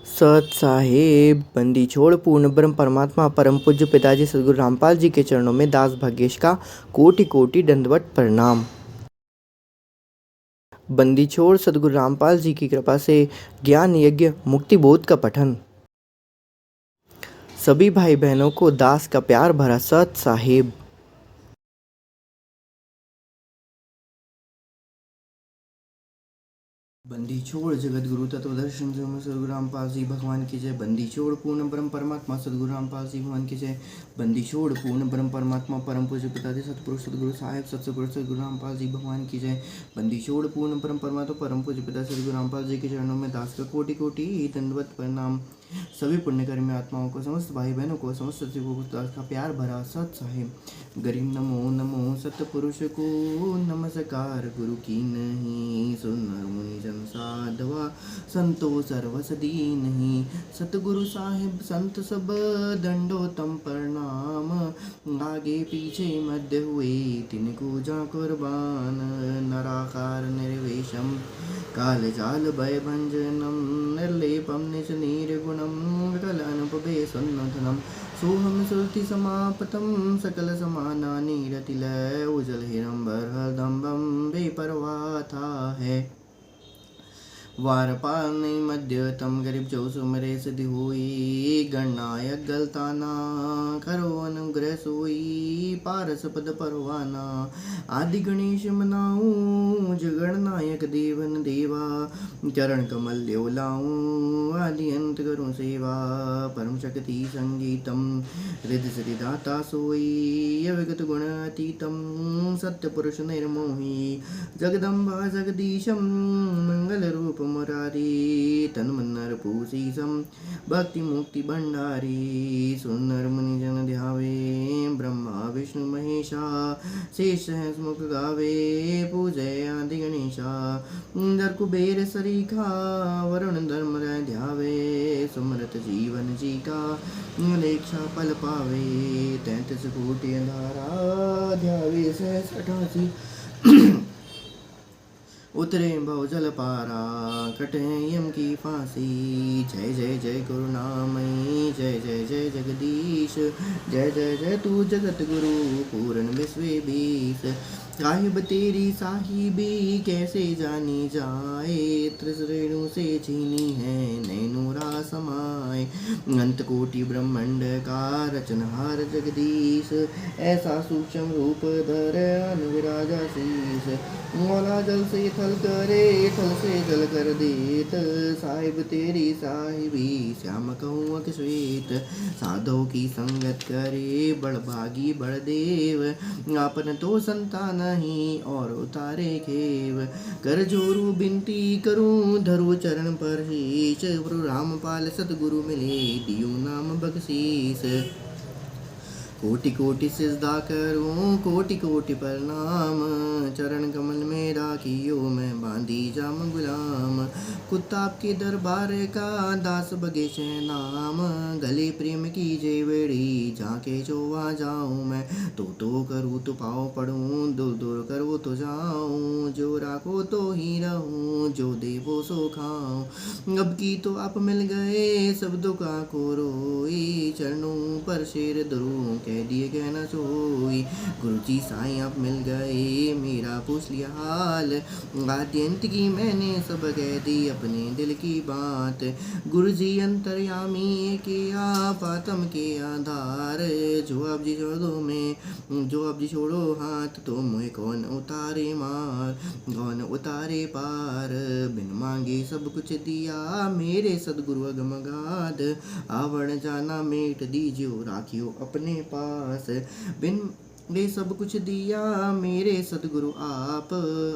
सत साहेब बंदी छोड़ पूर्ण ब्रह्म परमात्मा परम पूज्य पिताजी सदगुरु रामपाल जी के चरणों में दास भाग्येश का कोटि कोटि दंडवत प्रणाम। बंदी छोड़ सदगुरु रामपाल जी की कृपा से ज्ञान यज्ञ मुक्ति बोध का पठन। सभी भाई बहनों को दास का प्यार भरा सत साहेब। बंदी छोड़ जगत गुरु तत्वदर्शन सदगुरु रामपाल जी भगवान की जय। बंदी छोड़ पूर्ण ब्रह्म परमात्मा सदगुरु रामपाल जी भगवान की जय। बंदी छोड़ पूर्ण ब्रह्म परमात्मा परम पूज्य पिताजी सतपुरुष सदगुरु साहिब सतपुरुष सदगुरु रामपाल जी भगवान की जय। बंदी छोड़ पूर्ण ब्रह्म परमात्मा परम पूज्य पिता सदगुरु रामपाल जी के चरणों में दास का कोटि कोटि दंडवत प्रणाम। सभी पुण्यकर्मी आत्माओं को, समस्त भाई बहनों को, समस्त सचिवों को दास का प्यार भरा सत साहिब। गरीब नमो नमो सतपुरुष को नमस्कार गुरु की नहीं। सुनर मुनि जन साधवा संतो सर्वसदी नहीं। सतगुरु साहिब संत सब दंडोतम प्रणाम। आगे पीछे मध्य हुए तिनको जा कुर्बान। नराकार निर्वेशम काल जाल भय भंजनम। निर्लेपम निज निर्गुणम विकलानुपवे सन्नथनम। सोहम सुरति समापतम सकल समानानि रतिलय। उजल हिरंबर हरदम्बम बेपरवाह था है। वारपाल नहीं मध्यतम गरीब जो सुमरे सिद्धि हुई। गणनायक गलताना करो अनुग्रह सोई। पारस पद परवाना आदि गणेश मनाऊं। जगणनायक देवन देवा चरण कमल ल्योलाऊं। आदि अंत करूं सेवा परम शक्ति संगीतम। हृदय सिद्धिदाता सोई अविगत गुण अतीतम। सत्य पुरुष निर्मोही जगदम्बा जगदीशम। मंगल रूप मुरारी तन मन नर पूषीसम। भक्ति मुक्ति भंडारी सुनर मुनि जन ध्यावे। ब्रह्मा विष्णु महेशा शेष मुख गावे। पूजय आदि गणेशा इंद्र कुबेर सरीखा। वरुण धर्म ध्यावे सुमरत जीवन जी का। लेक्षा पल पावे 33 कोटि अंधारा। ध्यावे सहस 88 उतरे भव जल पारा। कटे यम की फांसी। जय जय जय करुणामयी जय जय जय जगदीश। जय जय जय तू जगत गुरु पूर्ण विश्व बीस। साहिब तेरी साहिबी कैसे जानी जाए। त्रिश्रेणु से छीनी है नैनुरा समाए। अनंत कोटि ब्रह्मांड का रचनहार जगदीश। ऐसा सूक्ष्म रूप धर अनुविराजा शीस। मौला जल से थल करे थल से जल कर देत। साहिब तेरी साहिबी श्याम कहूँ श्वेत। साधो की संगत करे बड़ भागी बड़ देव। आपन तो संतान नहीं और उतारे खेव। कर जोरू बिनती करूं धरू चरण पर शीश। प्रभु रामपाल सतगुरु मिले दियो नाम बख्शीस। कोटि कोटि सिजदा करूं कोटि कोटि प्रणाम। चरण कमल में राखियो मैं बांधी जाम गुलाम। कुत्ताब के दरबार का दास बगेश नाम। गले प्रेम की जेवड़ी जाके जोवा जाऊं मैं। तो करूँ तो पाँव पढ़ूं दूर दूर करो तो जाऊं। जो राखो तो ही रहूं जो देवो सो खाऊं। अब की तो आप मिल गए शब्दों का को रोई। चरणों पर शेर धरूं कह दिए कहना सोई। गुरु जी साईं आप मिल गए मेरा पूछ लिया हाल। आद्यंत की मैंने सब कह दी अपने दिल की बात। गुरु जी अंतर्यामी के आप आत्म के आधार। जो अब जी छोड़ दो मैं जो अब जी छोड़ो हाथ तो मुझे कौन उतारे मार। कौन उतारे पार बिन मांगे सब कुछ दिया मेरे सदगुरु अगमगाध। आवरण जाना मेट दीजियो राखियो अपने पास। बिन ने सब कुछ दिया मेरे सदगुरु आप।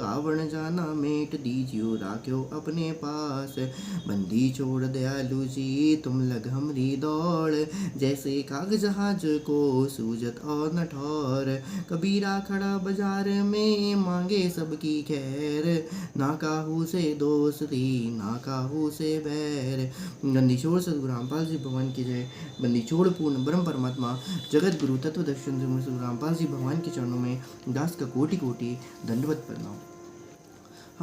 आवरण जाना मेट दीजियो राख्यो अपने पास। बंदी छोड़ दयालु जी तुम लग हमरी दौड़। जैसे कागज जहाज को सूजत और न ठौर। कबीरा खड़ा बाजार में मांगे सबकी खैर। ना काहू से दोस्ती ना काहू से बैर। बंदी छोड़ सदगुरु रामपाल जी भगवान की जय। बंदी छोड़ पूर्ण ब्रह्म परमात्मा जगत गुरु तत्व दर्शन सदगुरु रामपाल जी भगवान के चरणों में दास का कोटि कोटि दंडवत प्रणाम।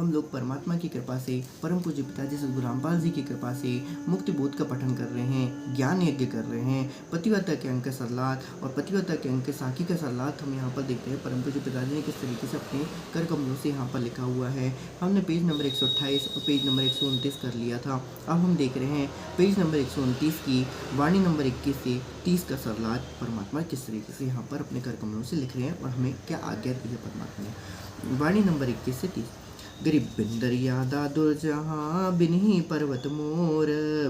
हम लोग परमात्मा की कृपा से, परम पूज्य पिताजी सद्गुरु रामपाल जी की कृपा से मुक्ति बोध का पठन कर रहे हैं, ज्ञान यज्ञ कर रहे हैं। पतिव्रता के अंक सरलाद और पतिव्रता के अंक साखी का सरलाद हम यहाँ पर देखते हैं परम पूज्य पिताजी ने किस तरीके से अपने कर कमलों से यहाँ पर लिखा हुआ है। हमने पेज नंबर 128 और पेज नंबर 129 कर लिया था। अब हम देख रहे हैं पेज नंबर 129 की वाणी नंबर 21 से 30 का सरलाद परमात्मा किस तरीके से यहाँ पर अपने कर कमलों से लिख रहे हैं और हमें क्या आज्ञा दी है परमात्मा ने। वाणी नंबर 21 से 30। गरीब बिन दरिया दादुर जहाँ, बिन ही पर्वत मोर,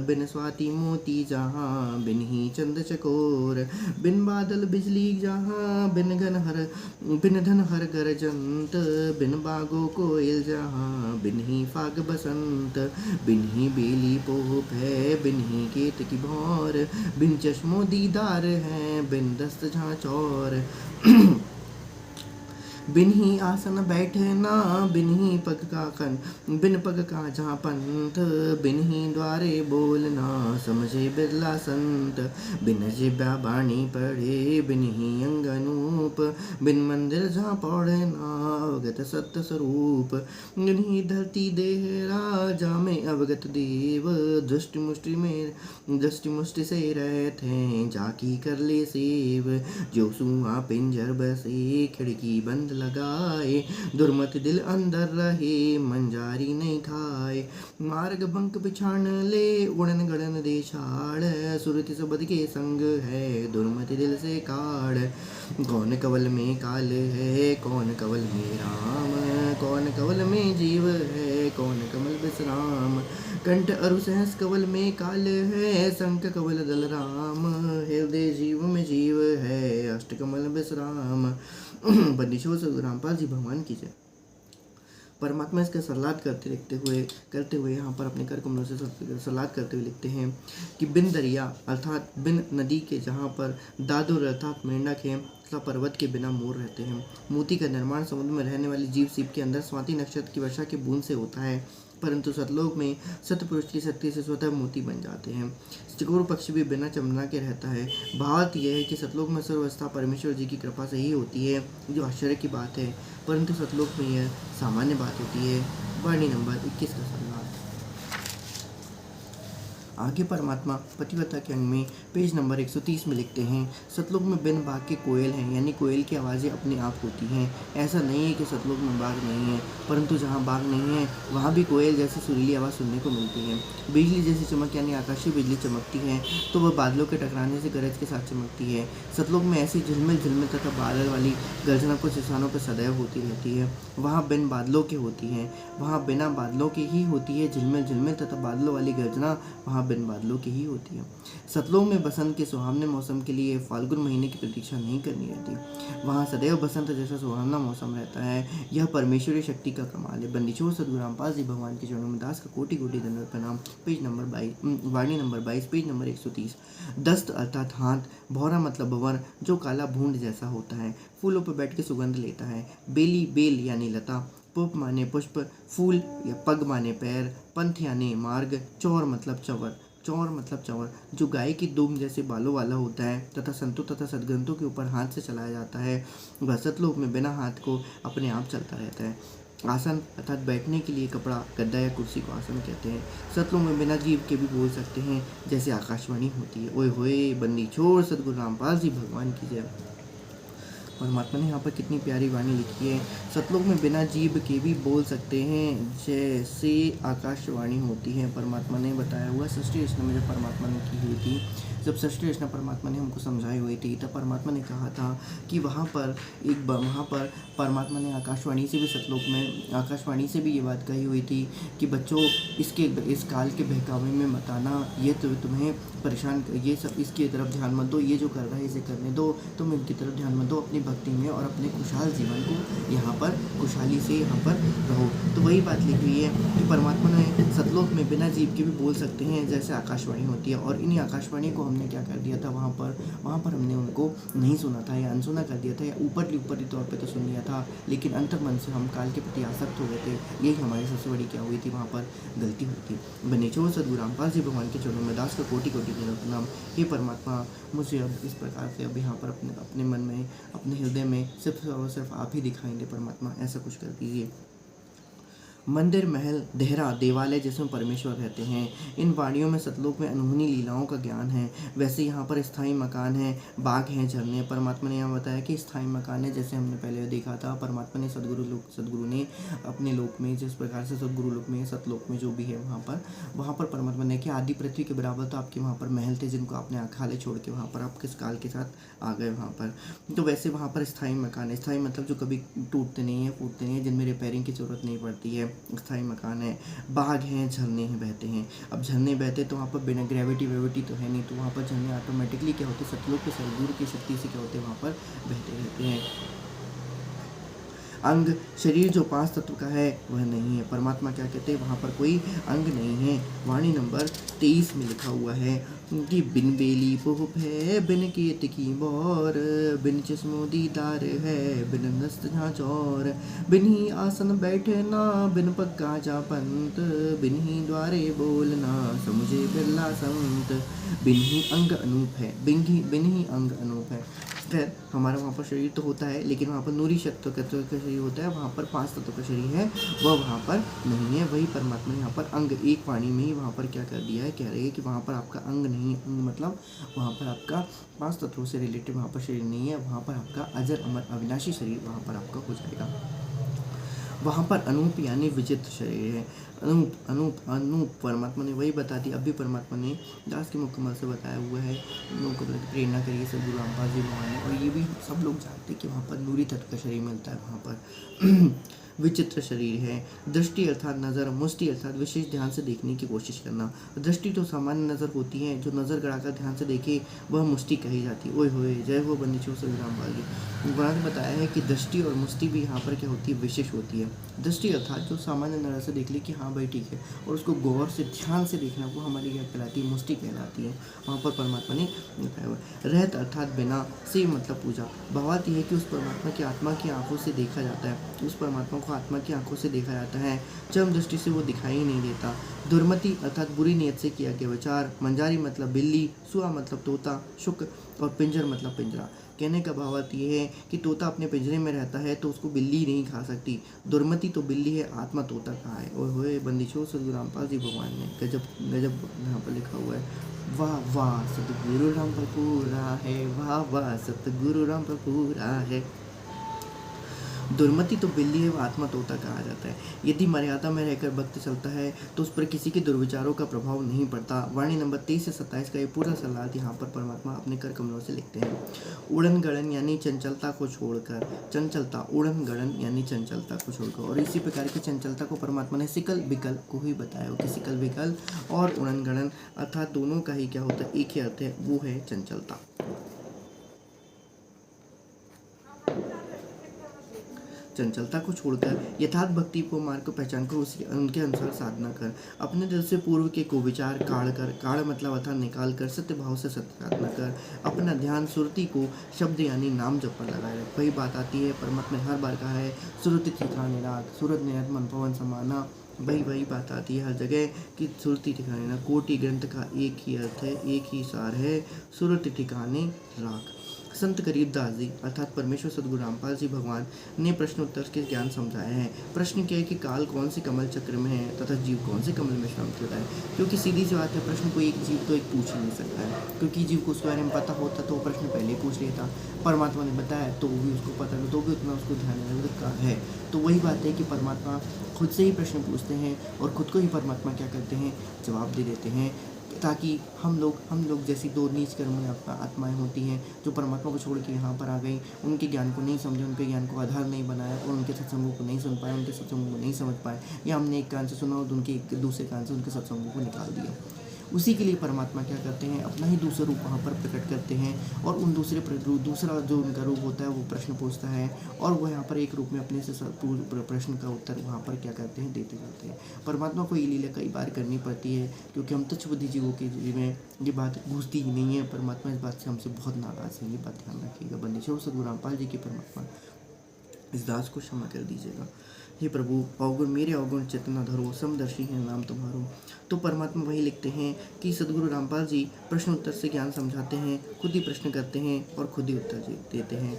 बिन स्वाति मोती जहाँ, बिन ही चंद चकोर, बिन बादल बिजली जहाँ, बिन धन हर गरजंत, बिन बागो कोयल जहाँ, बिन ही फाग बसंत, बिन ही बेली पोप है, बिन ही केत की भौर, बिन चश्मो दीदार है, बिन दस्त जहाँ चौर, बिन ही आसन बैठना, बिन ही पग का कन, बिन पग का जहाँ पंथ, बिन ही द्वारे बोलना, समझे बिरला संत, बिन जिब्या बाणी पढ़े, बिन ही अंगनूप, बिन मंदिर जहाँ पढ़ना, अवगत सत्य स्वरूप, बिन ही धरती देह राजा में अवगत देव, दृष्टि मुष्टि से रहते जाकी कर ले सेव, जो सुआ पिंजर बसे, खिड़की बंद लगाए, दुर्मत दिल अंदर रहे, मंजारी नहीं खाए, मार्ग बंक बिछान ले, उड़न गड़न दे छाड़, सुरति सबद के संग है, दुर्मत दिल से काढ़, कौन कवल में काल है, कौन कवल में राम, कौन कवल में जीव है, कौन कमल विश्राम, कंठ अरु सहस कवल में काल है, संक कवल दल राम, हृदय जीव में जीव है, अष्ट कमल विश्राम। बंदिशों सद्गुरु रामपाल जी भगवान की जय। परमात्मा इसका सरलाद करते हुए यहाँ पर अपने कर कमलों से सरलाद करते हुए लिखते हैं कि बिन दरिया अर्थात बिन नदी के जहाँ पर दादुर अर्थात मेंढक है तथा पर्वत के बिना मोर रहते हैं। मोती का निर्माण समुद्र में रहने वाली जीव सीप के अंदर स्वाति नक्षत्र की वर्षा के बूंद से होता है, परंतु सतलोक में सतपुरुष की शक्ति से स्वतः मोती बन जाते हैं। चकोर पक्षी भी बिना चमड़ा के रहता है। बात यह है कि सतलोक में सर्वस्था परमेश्वर जी की कृपा से ही होती है, जो आश्चर्य की बात है, परंतु सतलोक में यह सामान्य बात होती है। वाणी नंबर 21 का सरलाद। आगे परमात्मा पतिव्रता के अंग में पेज नंबर 130 में लिखते हैं, सतलोक में बिन बाघ के कोयल हैं, यानी कोयल की आवाज़ें अपने आप होती हैं। ऐसा नहीं है कि सतलोक में बाघ नहीं है, परंतु जहाँ बाघ नहीं है वहाँ भी कोयल जैसी सुरीली आवाज़ सुनने को मिलती है। बिजली जैसी चमक यानी आकाशीय बिजली चमकती है तो वह बादलों के टकराने से गरज के साथ चमकती है। सतलोक में ऐसी झिलमिल तथा बादल वाली गर्जना कुछ स्थानों पर सदैव होती रहती है। वहाँ बिन बादलों के होती है, वहाँ बिना बादलों की ही होती है। झिलमिल तथा बादलों वाली गर्जना वहाँ बिन बादलों की ही होती है। सतलोक में बसंत के सुहावने मौसम के लिए फाल्गुन महीने की प्रतीक्षा नहीं करनी रहती। वहाँ सदैव बसंत जैसा सुहावना मौसम रहता है। यह परमेश्वरी शक्ति का कमाल है। बंदिशोर सद्गुरु रामपाल जी भगवान के चरणों में दास का कोटि कोटि दंडवत प्रणाम। पेज नंबर 22 वाणी नंबर 22 पेज नंबर 130। दस्त अर्थात हाथ, भौरा मतलब भंवर जो काला भूंड जैसा होता है, फूलों पर बैठ के सुगंध लेता है। बेली बेल यानी लता, पुष्प माने पुष्प, फूल या पग माने पैर, पंथ यानी मार्ग, चौर मतलब चंवर जो गाय की दुम जैसे बालों वाला होता है तथा संतों तथा सदग्रंथों के ऊपर हाथ से चलाया जाता है। वह सतलोक में बिना हाथ को अपने आप चलता रहता है। आसन अर्थात बैठने के लिए कपड़ा, गद्दा या कुर्सी को आसन कहते हैं। सतलोक में बिना जीव के भी बोल सकते हैं, जैसे आकाशवाणी होती है। ओए होए बंदी छोड़ सद्गुरु रामपाल जी भगवान की जय। परमात्मा ने यहाँ पर कितनी प्यारी वाणी लिखी है। सतलोक में बिना जीव के भी बोल सकते हैं, जैसे आकाशवाणी होती है। परमात्मा ने बताया हुआ सृष्टि रचना में जब परमात्मा ने की हुई थी, जब सृष्टि रचना परमात्मा ने हमको समझाई हुई थी, तब परमात्मा ने कहा था कि वहाँ पर परमात्मा ने आकाशवाणी से भी सतलोक में आकाशवाणी से भी ये बात कही हुई थी कि बच्चों इस काल के बहकावे में मत आना, ये तो तुम्हें परेशान, ये सब इसकी तरफ ध्यान मत दो, ये जो कर रहा है इसे करने दो, तुम इनकी तरफ ध्यान मत दो, अपनी भक्ति में और अपने खुशहाल जीवन को यहाँ पर खुशहाली से यहाँ पर रहो। तो वही बात लिखी हुई है कि परमात्मा ने सतलोक में बिना जीव के भी बोल सकते हैं, जैसे आकाशवाणी होती है। और इन्हीं आकाशवाणी को हमने क्या कर दिया था, वहाँ पर हमने उनको नहीं सुना था या अनसुना कर दिया था, या ऊपरी तौर पे तो सुन लिया था, लेकिन अंतर मन से हम काल के प्रति आसक्त हो गए थे। यही हमारी सबसे बड़ी क्या हुई थी, वहाँ पर गलती हुई थी। बनेचोर सद्गुरु रामपाल जी भगवान के चरणों में दास का कोटि कोटि प्रणाम। हे परमात्मा, मुझे अब इस प्रकार से अब यहाँ पर अपने मन में, अपने हृदय में सिर्फ और सिर्फ आप ही दिखाएंगे। परमात्मा ऐसा कुछ कर दीजिए। मंदिर, महल, देहरा, देवालय जिसमें परमेश्वर रहते हैं। इन वाड़ियों में सतलोक में अनहोनी लीलाओं का ज्ञान है। वैसे यहाँ पर स्थायी मकान है, बाग हैं, झरने। परमात्मा ने यहाँ बताया कि स्थायी मकान है, जैसे हमने पहले देखा था। परमात्मा ने सदगुरु ने अपने लोक में, जिस प्रकार से सदगुरु लोक में, सतलोक में जो भी है वहाँ पर परमात्मा ने कि आदि पृथ्वी के बराबर तो आपके वहाँ पर महल थे, जिनको आपने खाली छोड़ के वहाँ पर आप किस काल के साथ आ गए वहाँ पर। तो वैसे वहाँ पर स्थायी मकान है। स्थायी मतलब जो कभी टूटते नहीं है, फूटते नहीं है, जिनमें रिपेयरिंग की ज़रूरत नहीं पड़ती है, स्थायी मकान है। बाग हैं, झरने हैं, बहते हैं। अब झरने बहते तो वहाँ पर बिना ग्रेविटी तो है नहीं, तो वहाँ पर झरने ऑटोमेटिकली क्या होते हैं, सतलोक के सदगुरु की शक्ति से क्या होते हैं, वहाँ पर बहते रहते हैं। अंग, शरीर जो 5 तत्व का है वह नहीं है। परमात्मा क्या कहते हैं, वहाँ पर कोई अंग नहीं है। वाणी नंबर 23 में लिखा हुआ है कि बिन बेली पोप है, बिन केत की बोर, बिन चश्मो दीदार है, बिन नस्त झांचौर, बिन ही आसन बैठना, बिन पक्का जा पंत, बिन ही द्वारे बोलना, समझे बिरला संत, बिन ही अंग अनूप है, बिन ही अंग अनूप है। खैर हमारा वहाँ पर शरीर तो होता है, लेकिन वहाँ पर नूरी तत्व का शरीर होता है, वहाँ पर 5 तत्व का शरीर है, वह वहाँ पर नहीं है। वही परमात्मा ने यहाँ पर अंग, एक वाणी में ही वहाँ पर क्या कर दिया है, कह रही है कि वहाँ पर आपका अंग नहीं है। अंग मतलब वहाँ पर आपका 5 तत्वों से रिलेटेड वहाँ पर शरीर नहीं है, वहाँ पर आपका अजर अमर अविनाशी शरीर वहाँ पर आपका हो जाएगा। वहाँ पर अनूप यानी विचित्र शरीर है। अनूप अनूप अनूप परमात्मा ने वही बता दी। अभी परमात्मा ने दास के मुकम्मल से बताया हुआ है। लोगों को प्रेरणा करिए सब गुरु रामपाल जी भगवान ने, और ये भी सब लोग जानते हैं कि वहाँ पर नूरी तत्व का शरीर मिलता है। वहाँ पर विचित्र शरीर है। दृष्टि अर्थात नज़र, मुष्टि अर्थात विशेष ध्यान से देखने की कोशिश करना। दृष्टि तो सामान्य नज़र होती है, जो नज़र गड़ाकर ध्यान से देखे वह मुष्टि कही जाती है। ओए होए जय हो बंदिशो सब रामपाल जी। गुणान ने बताया है कि दृष्टि और मुष्टि भी यहाँ पर क्या होती है, विशेष होती है। दृष्टि अर्थात जो सामान्य नज़र से देख ले कि हाँ भाई ठीक है, और उसको गौर से ध्यान से देखना, वो हमारी क्या कहलाती है, मुष्टि कहलाती है। वहाँ पर परमात्मा ने बताया हुआ। रहत अर्थात बिना, से मतलब पूजा। भावार्थ यह है कि उस परमात्मा की आत्मा की आंखों से देखा जाता है, उस परमात्मा को आत्मा की आंखों से देखा जाता है, चरम दृष्टि से वो दिखाई ही नहीं देता। दुर्मति अर्थात बुरी नीयत से किया गया विचार। मंजारी मतलब बिल्ली, सुआ मतलब तोता, शुक्र और पिंजर मतलब पिंजरा। कहने का भावार्थ ये है कि तोता अपने पिंजरे में रहता है तो उसको बिल्ली नहीं खा सकती। दुर्मति तो बिल्ली है, आत्मा तोता कहाँ है। और होए बंदिशो सदगुरु रामपाल जी भगवान ने गजब गजब यहाँ पर लिखा हुआ है। वाह वाह सतगुरु रामपाल पूरा है, वाह वाह सतगुरु रामपाल पूरा है। दुर्मति तो बिल्ली है, वह आत्मा तोता कहा जाता है। यदि मर्यादा में रहकर भक्त चलता है तो उस पर किसी के दुर्विचारों का प्रभाव नहीं पड़ता। वाणी नंबर 23 से 27 का ये पूरा सलाह यहाँ पर परमात्मा अपने कर कमलों से लिखते हैं। उड़न गड़न यानी चंचलता को छोड़कर, चंचलता, उड़न गड़न यानी चंचलता को छोड़कर, और इसी प्रकार की चंचलता को परमात्मा ने सिकल विकल को ही बताया कि सिकल विकल और उड़न गड़न अर्थात दोनों का ही क्या होता है, एक ही अर्थ है, वो है चंचलता। चंचलता को छोड़कर यथार्थ भक्ति को मार्ग को पहचान कर उनके अनुसार साधना कर। अपने दिल से पूर्व के को विचार काढ़ कर, काढ़ मतलब अर्थात निकाल कर सत्य भाव से सत्य साधना कर। अपना ध्यान सुरति को शब्द यानी नाम जप पर लगाए रख। वही बात आती है, परमात्मा ने हर बार कहा है सुरति ठिकाने राख, सूरत नियत मन पवन समाना। वही बात आती है हर जगह कि सुरति ठिकाने ना। कोटि ग्रंथ का एक ही अर्थ है, एक ही सार है, सुरति ठिकाने राख। संत गरीबदास जी अर्थात परमेश्वर सदगुरु रामपाल जी भगवान ने प्रश्न उत्तर के ज्ञान समझाया है। प्रश्न क्या है कि काल कौन से कमल चक्र में है तथा जीव कौन से कमल में श्रमित होता है। क्योंकि सीधी सी बात है, प्रश्न को एक जीव तो एक पूछ ही नहीं सकता है, क्योंकि जीव को उसके बारे में पता होता तो वो प्रश्न पहले ही पूछ लेता। परमात्मा ने बताया तो भी उसको पता नहीं, तो भी उतना उसको ध्यान का है। तो वही बात है कि परमात्मा खुद से ही प्रश्न पूछते हैं और खुद को ही परमात्मा क्या करते हैं, जवाब दे देते हैं, ताकि हम लोग जैसी दो नीच कर्म आत्माएं होती हैं जो परमात्मा को छोड़ के यहाँ पर आ गई, उनके ज्ञान को नहीं समझे, उनके ज्ञान को आधार नहीं बनाया और उनके सत्संगों को नहीं सुन पाए, उनके सत्संगों को नहीं समझ पाए, या हमने एक कान से सुना और उनके दूसरे कान से उनके सत्संगों को निकाल दिया। उसी के लिए परमात्मा क्या करते हैं, अपना ही दूसरा रूप वहाँ पर प्रकट करते हैं और उन दूसरा जो उनका रूप होता है वो प्रश्न पूछता है और वो यहाँ पर एक रूप में अपने से प्रश्न का उत्तर वहाँ पर क्या करते हैं, देते जाते हैं। परमात्मा को ये लीला कई बार करनी पड़ती है क्योंकि हम तुच्छ बुद्धि जीवों के में ये बात घुसती ही नहीं है। परमात्मा इस बात से हमसे बहुत नाराज़ है, ये बात ध्यान रखिएगा। बंदिशो सदगुरु रामपाल जी की परमात्मा इस दास को क्षमा कर दीजिएगा। हे प्रभु अवगुण मेरे अवगुण चेतना धरो, समदर्शी है नाम तुम्हारो। तो परमात्मा वही लिखते हैं कि सदगुरु रामपाल जी प्रश्न उत्तर से ज्ञान समझाते हैं, खुद ही प्रश्न करते हैं और खुद ही उत्तर देते हैं।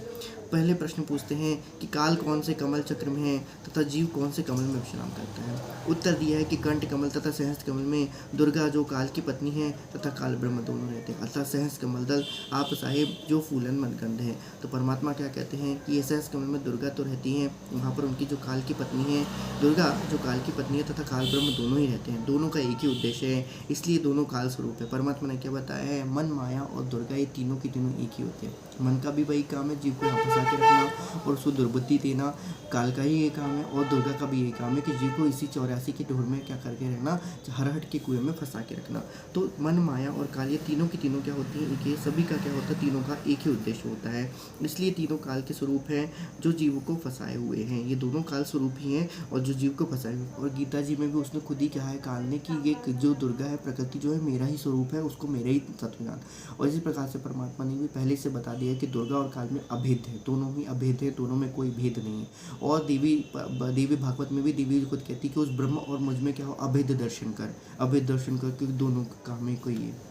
पहले प्रश्न पूछते हैं कि काल कौन से कमल चक्र में है तथा जीव कौन से कमल में विश्राम करता है। उत्तर दिया है कि कंठ कमल तथा सहस्त्र कमल में दुर्गा जो काल की पत्नी है तथा काल ब्रह्म दोनों रहते हैं, अर्थात सहस्त्र कमल दल आप साहेब जो फूलन मनगंध है। तो परमात्मा क्या कहते हैं कि ये सहस्त्र कमल में दुर्गा तो रहती हैं, वहाँ पर उनकी जो काल की पत्नी है दुर्गा जो काल की पत्नी है तथा काल ब्रह्म दोनों ही रहते हैं, दोनों का एक ही उद्देश्य है, इसलिए दोनों काल स्वरूप है। परमात्मा ने क्या बताया है, मन माया और दुर्गा ये तीनों की तीनों एक ही होते हैं। मन का भी वही काम है जीव को यहाँ फंसा के रखना और उसको दुर्बुद्धि देना, काल का ही ये काम है, और दुर्गा का भी यही काम है कि जीव को इसी 84 की ढोर में क्या करके रहना, हरहट के कुएं में फंसा के रखना। तो मन माया और काल ये तीनों की तीनों क्या होती है, एक सभी का क्या होता है, तीनों का एक ही उद्देश्य होता है, इसलिए तीनों काल के स्वरूप हैं जो जीव को फंसाए हुए हैं। ये दोनों काल स्वरूप ही हैं और जो जीव को फंसाए हुए। और गीता जी में भी उसने खुद ही कहा है काल ने कि ये जो दुर्गा है प्रकृति जो है मेरा ही स्वरूप है, उसको मेरा ही तत्व ज्ञान। और इसी प्रकार से परमात्मा ने भी पहले से बता दिया कि दुर्गा और काल में अभेद है, दोनों ही अभेद है, दोनों में कोई भेद नहीं है। और देवी भागवत में भी देवी खुद कहती है कि उस ब्रह्म और मुझ में क्या हो, अभेद दर्शन कर, अभेद दर्शन कर, क्योंकि दोनों का काम ही कोई है।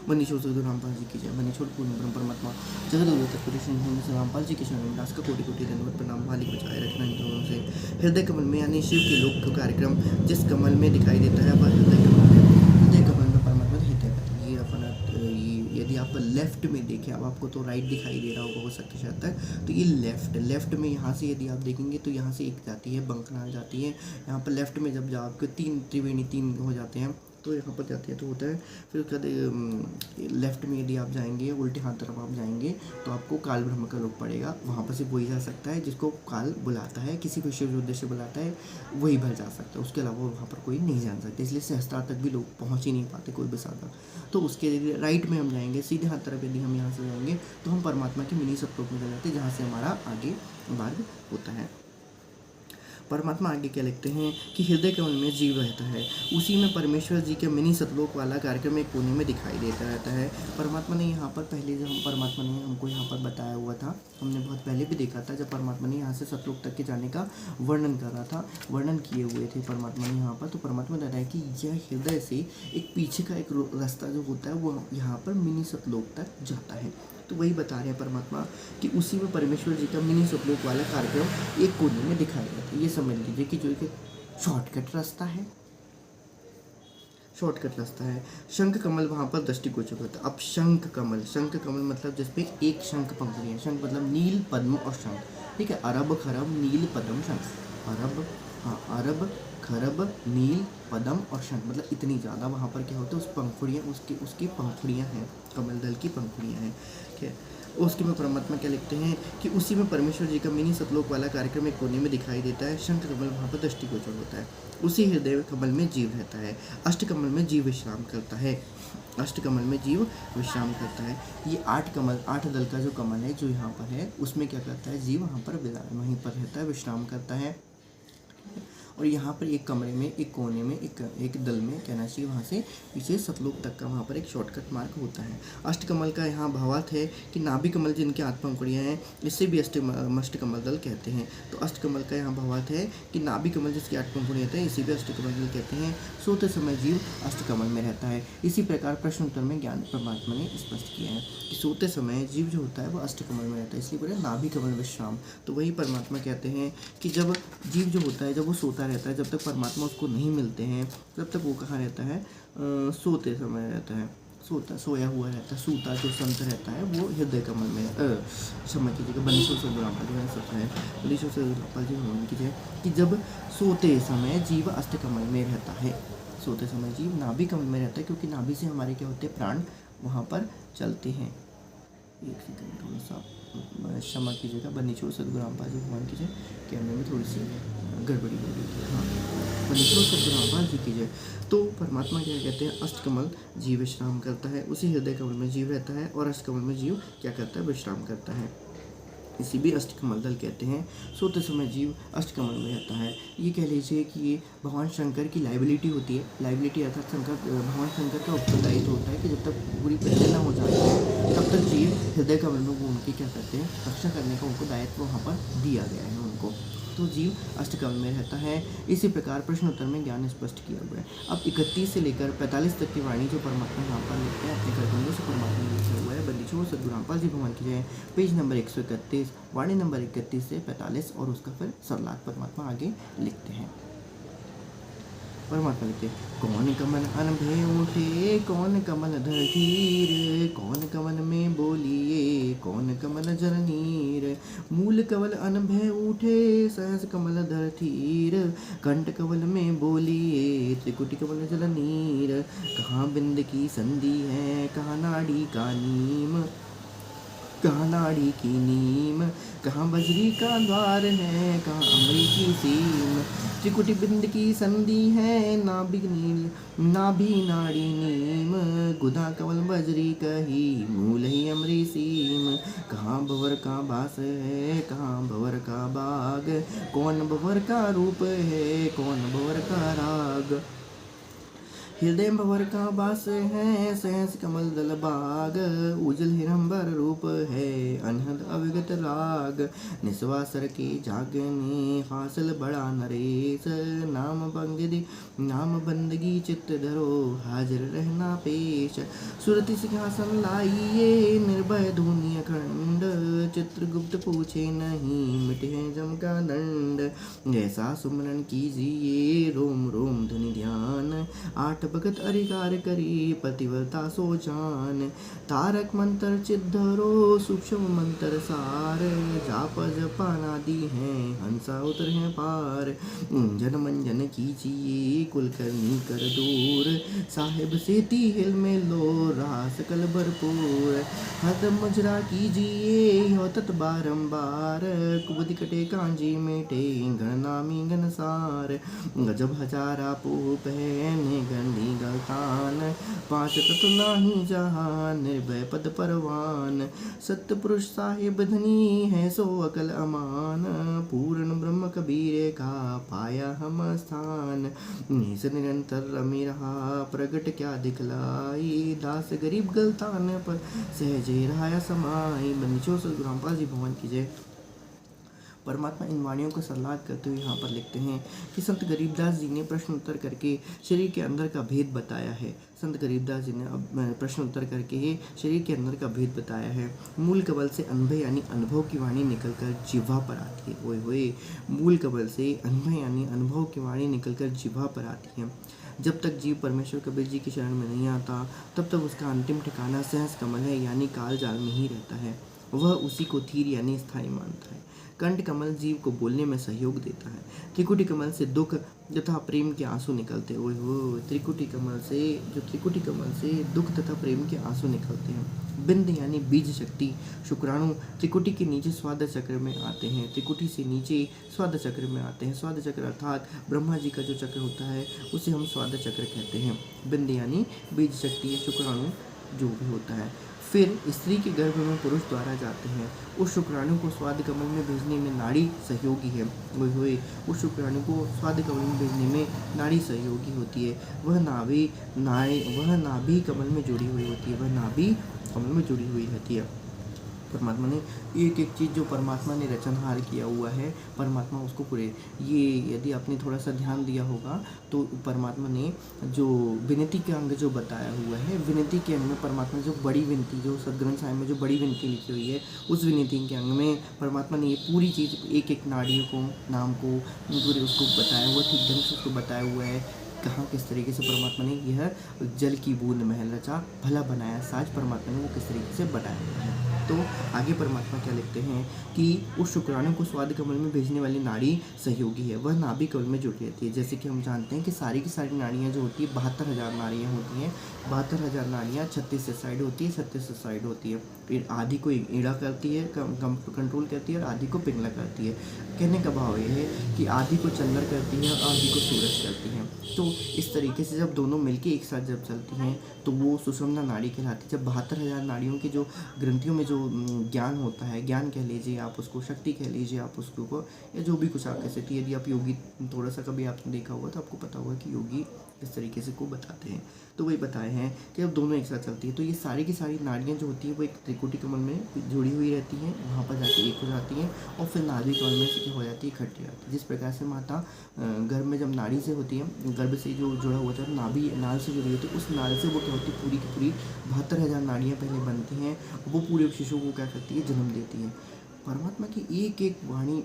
मनीषोर सदगुरु रामपाल जी की जय। मनीषोर पूर्ण ब्रह्म परमात्मा जगत रामपाल जी के शरण दास का कोटि कोटि धन्यवाद प्रणाम। मालिक बचाए रखना इन दोनों से। हृदय कमल में यानी शिव के लोक का कार्यक्रम जिस कमल में दिखाई देता है वह हृदय कमल है। हृदय कमल में परमात्मा हृदय ये अपना यदि आप लेफ्ट में देखें, अब आपको तो राइट दिखाई दे रहा होगा हो सकता है शायद तक, तो ये लेफ्ट में यहाँ से यदि आप देखेंगे तो यहाँ से एक जाती है बंकनाल जाती है, यहाँ पर लेफ्ट में जब आपके तीन त्रिवेणी तीन हो जाते हैं तो यहाँ पर जाती है तो होता है। फिर उसके लेफ्ट में यदि आप जाएंगे उल्टे हाथ तरफ आप जाएंगे तो आपको काल ब्रह्म का लोक पड़ेगा, वहाँ पर सिर्फ वही जा सकता है जिसको काल बुलाता है, किसी विशेष उद्देश्य बुलाता है वही भर जा सकता है, उसके अलावा वहाँ पर कोई नहीं जान सकता, इसलिए सहस्त्रार तक भी लोग पहुँच ही नहीं पाते कोई भी साधक। तो उसके राइट में हम जाएंगे, सीधे हाथ तरफ यदि हम यहाँ से जाएंगे तो हम परमात्मा के मिनी सतलोक में चले जाते हैं जहाँ से हमारा आगे मार्ग होता है। परमात्मा आगे क्या लिखते हैं कि हृदय कमल में जीव रहता है, उसी में परमेश्वर जी के मिनी सतलोक वाला कार्यक्रम एक कोने में दिखाई देता रहता है। परमात्मा ने यहाँ पर पहले जब परमात्मा ने हमको यहाँ पर बताया हुआ था, हमने बहुत पहले भी देखा था जब परमात्मा ने यहाँ से सतलोक तक के जाने का वर्णन कर रहा था, वर्णन किए हुए थे परमात्मा ने यहाँ पर। तो परमात्मा ने बताया कि यह हृदय से एक पीछे का एक रास्ता जो होता है वो यहाँ पर मिनी सतलोक तक जाता है। तो वही बता रहे हैं परमात्मा कि उसी में परमेश्वर जी का मिनी सतलोक वाला कार्यक्रम एक कोने में दिखाया जाता है। ये समझ लीजिए कि जो एक शॉर्टकट रास्ता है, शॉर्टकट रास्ता है। शंख कमल वहाँ पर दृष्टिगोचर होता है। अब शंख कमल मतलब जिसपे एक शंख पंखुड़ी है, शंख मतलब नील पद्म और शंख, ठीक है। अरब खरब नील पद्म शंख, अरब खरब नील पद्म और शंख मतलब इतनी ज़्यादा वहाँ पर क्या होता है, उस पंखुड़ियाँ उसकी पंखुड़ियाँ हैं, कमल दल की पंखुड़ियाँ हैं, ठीक है। उसके में परमात्मा क्या लिखते हैं कि उसी में परमेश्वर जी का मिनी सतलोक वाला कार्यक्रम एक कोने में दिखाई देता है। शंख कमल वहाँ पर दृष्टिगोचर होता है, उसी हृदय कमल में जीव रहता है, अष्ट कमल में जीव विश्राम करता है, अष्ट कमल में जीव विश्राम करता है। ये 8 दल का जो कमल है जो यहाँ पर है उसमें क्या करता है, जीव वहाँ पर वहीं पर रहता है, विश्राम करता है। और यहाँ पर एक कमरे में एक कोने में एक दल में कहना चाहिए वहाँ से पीछे सतलोक तक का वहाँ पर एक शॉर्टकट मार्ग होता है। अष्टकमल का यहाँ भावार्थ है कि नाभि कमल जिनके 8 पंखुड़ियाँ हैं इससे भी अष्टकमल दल कहते हैं। तो अष्टकमल का यहाँ भावार्थ है कि नाभि कमल जिसकी 8 पंखुड़ियाँ होते हैं इसी भी अष्टकमल दल कहते हैं। सोते समय जीव अष्टकमल में रहता है। इसी प्रकार प्रश्न उत्तर में ज्ञान परमात्मा ने स्पष्ट किया है कि सोते समय जीव जो होता है वो अष्टकमल में रहता है, इसलिए बोले नाभि कमल विश्राम। तो वही परमात्मा कहते हैं कि जब जीव जो होता है जब वो सोता रहता है, जब तक परमात्मा उसको नहीं मिलते हैं तब तक वो कहाँ रहता है, सोते समय रहता है, सोया हुआ रहता है। सूता जो संत रहता है वो हृदय कमल में क्षमा कीजिएगा बनीश्वर सदगुरु रामपाल जी मैंने सोचा है, बनीश्वर सदगुरु रामपाल जी भगवान कीजिए कि जब सोते समय जीव अष्टकमल में रहता है, सोते समय जीव नाभि कमल में रहता है, क्योंकि नाभि से हमारे क्या होते हैं, प्राण वहाँ पर चलते हैं। एक सेकंड थोड़ा सा क्षमा कीजिएगा बनीश्वर सदगुरु रामपाल जी भगवान कीजिए, कैमरे में थोड़ी सी गड़बड़ी हो गई थी। हाँ, बनीश्वर सदगुरु रामपाल जी कीजिए। तो परमात्मा क्या कहते हैं, अष्टकमल जीव विश्राम करता है, उसी हृदय कमल में जीव रहता है और अष्टकमल में जीव क्या करता है, विश्राम करता है। इसी भी अष्टकमल दल कहते हैं। सोते समय जीव अष्टकमल में रहता है। ये कह लीजिए कि ये भगवान शंकर की लाइबिलिटी होती है। लाइबिलिटी अर्थात भगवान शंकर का उत्तरदायित्व होता है कि जब तक पूरी प्रजा ना हो जाती है तब तक जीव हृदय कमल में वो उनकी क्या करते हैं, रक्षा करने का उनको दायित्व वहाँ पर दिया गया है उनको। तो जीव अष्टकमल में रहता है। इसी प्रकार प्रश्न उत्तर में ज्ञान स्पष्ट किया हुआ है। अब 31 से लेकर 45 तक की वाणी जो परमात्मा यहाँ पर लिखते हैं अपने कर्तव्यों से परमात्मा ने लिखा हुआ है। बंदिशों सद्गुरु रामपाल जी भगवान की जय। पेज नंबर 131, वाणी नंबर 31 से 45 और उसका फिर सरलाट परमात्मा आगे लिखते हैं। परमात्मा लिखते कौन कमल अनभय उठे, कौन कमल धर धीर, कौन कमल में बोलिए, कौन कमल जल नीर। मूल कमल अनभय उठे, सहस कमल धर धीर, कंठ कमल में बोलिए, त्रिकुटी कमल जल नीर। कहाँ बिंद की संधि है, कहाँ नाड़ी का नीम, कहाँ नाड़ी की नीम, कहाँ बजरी का द्वार है, कहाँ अमरी की सीम। त्रिकुटी बिंद की संधि है, नाभि नाड़ी नीम, गुदा कमल बजरी कही, मूल ही अमरी सीम। कहाँ भंवर का बास है, कहाँ भंवर का बाग, कौन भंवर का रूप है, कौन भंवर का राग। हृदय भंवर का वास है, सहस कमल दल बाग, उजल हिरंबर रूप है, अनहद अविगत राग। निस्वासर के जागने, हासिल बड़ा नरेश, नाम बंदगी चित्त धरो, हाजिर रहना पेश। सुरति सिंहासन लाइए, निर्भय धूनि अखंड, चित्रगुप्त पूछे नहीं, मिटे हैं जम का दंड। ऐसा सुमरन कीजिए, रोम रोम धुनि ध्यान, आठ भगत अधिकार करी, पतिव्रता सो जान। तारक मंत्र चिद्धरो, सूक्ष्म मंत्र सार, जाप जपानादि हैं, हंसा उतर है पार। जन मंजन कीजिए, कुलकर्णी कर दूर, साहिब सेती हिल में लो, रहा सकल भरपूर। हद मुजरा कीजिए, हो तत् बारंबार, कुबुदि कटे कांजी मेटे, गणनामी गणसार। गजब हजारा पूप है, गंदी गलतान, पांच तत्व नाही जहान, निर्भय पद परवान। सत्य पुरुष साहिब धनी है, सो अकल अमान, पूर्ण ब्रह्म कबीरे का पाया हम स्थान। निस निरंतर रमी रहा, प्रगट क्या दिखलाई, दास गरीब गलतान पर सहजे रहा समाई। बंदिशों सद्गुरु रामपाल जी भगवान की जय। परमात्मा इन वाणियों को सरलाद करते हुए यहाँ पर लिखते हैं कि संत गरीबदास जी ने प्रश्न उत्तर करके शरीर के अंदर का भेद बताया है। संत गरीबदास जी ने प्रश्न उत्तर करके ही शरीर के अंदर का भेद बताया है। मूल कबल से अनुभव यानी अनुभव की वाणी निकलकर जिह्वा पर आती है। ओए होए, मूल कबल से अनुभव यानी अनुभव की वाणी निकलकर जिह्वा पर आती है। जब तक जीव परमेश्वर कबीर जी की शरण में नहीं आता, तब तक उसका अंतिम ठिकाना सहस कमल है यानी काल जाल में ही रहता है। वह उसी को धीर यानी स्थायी मानता है। कंठ कमल जीव को बोलने में सहयोग देता है। त्रिकुटी कमल से दुख तथा प्रेम के आंसू निकलते हैं। ओह, त्रिकुटी कमल से दुख तथा प्रेम के आंसू निकलते हैं। बिंद यानी बीज शक्ति, शुक्राणु त्रिकुटी के नीचे स्वाद चक्र में आते हैं। त्रिकुटी से नीचे स्वाद चक्र में आते हैं। स्वाद चक्र अर्थात ब्रह्मा जी का जो चक्र होता है उसे हम स्वाद चक्र कहते हैं। बिंद यानी बीज शक्ति, शुक्राणु जो भी होता है। फिर स्त्री के गर्भ में पुरुष द्वारा जाते हैं। उस शुक्राणु को स्वाद कमल में भेजने में नाड़ी सहयोगी है। उस शुक्राणु को स्वाद कमल में भेजने में नाड़ी सहयोगी होती है। वह नाभि कमल में जुड़ी हुई होती है। वह नाभि कमल में जुड़ी हुई रहती है। परमात्मा ने एक एक चीज़ जो परमात्मा ने रचनहार किया हुआ है, परमात्मा उसको पूरे ये यदि आपने थोड़ा सा ध्यान दिया होगा तो परमात्मा ने जो विनती के अंग जो बताया हुआ है, विनती के अंग में परमात्मा जो बड़ी विनती जो सदग्रंथ साहिब में जो बड़ी विनती लिखी हुई है, उस विनती के अंग में परमात्मा ने ये पूरी चीज़ एक एक नाड़ियों को नाम को पूरे उसको बताया हुआ, ठीक ढंग से उसको बताया हुआ है। कहाँ किस तरीके से परमात्मा ने यह जल की बूंद महल रचा, भला बनाया साज, परमात्मा ने वो किस तरीके से बनाया हुआ है। तो आगे परमात्मा क्या लिखते हैं कि उस शुक्राणु को स्वाद कमल में भेजने वाली नाड़ी सहयोगी है। वह नाभि कमल में जुड़ी रहती है। जैसे कि हम जानते हैं कि सारी की सारी नाड़ियाँ जो होती है 72,000 नाड़ियाँ होती हैं। 72,000 नाड़ियाँ 36 साइड होती है, 36 साइड होती है। फिर आधी को ईड़ा करती है, कंट्रोल करती है, और आधी को पिंगला करती है। कहने का भाव ये है कि आधी को चंद्र करती है और आधी को सूरज करती है। तो इस तरीके से जब दोनों मिलके एक साथ जब चलती हैं तो वो सुषुम्ना नाड़ी कहलाती है। जब 72,000 नाड़ियों की जो ग्रंथियों में जो ज्ञान होता है, ज्ञान कह लीजिए आप उसको, शक्ति कह लीजिए आप उसको, या जो भी कुछ आप कह सकती है। यदि आप योगी थोड़ा सा कभी आपने देखा होगा तो आपको पता होगा कि योगी इस तरीके से को बताते हैं। तो वही बताए हैं कि अब दोनों एक साथ चलती है, तो ये सारी की सारी नाड़ियाँ जो होती हैं वो एक त्रिकोटि कमल में जुड़ी हुई रहती हैं, वहाँ पर जाके एक हो जाती हैं और फिर नाभि कमल में से क्या हो जाती है, इकट्ठी हो जाती है। जिस प्रकार से माता गर्भ में जब नाड़ी से होती है, गर्भ से जो जुड़ा हुआ था नाभि नाल से जुड़ी होती है, उस नाल से वो क्या होती है, पूरी की पूरी 72,000 नाड़ियाँ पहले बनती हैं, वो पूरे शिशु को क्या करती है, जन्म देती है। परमात्मा की एक एक वाणी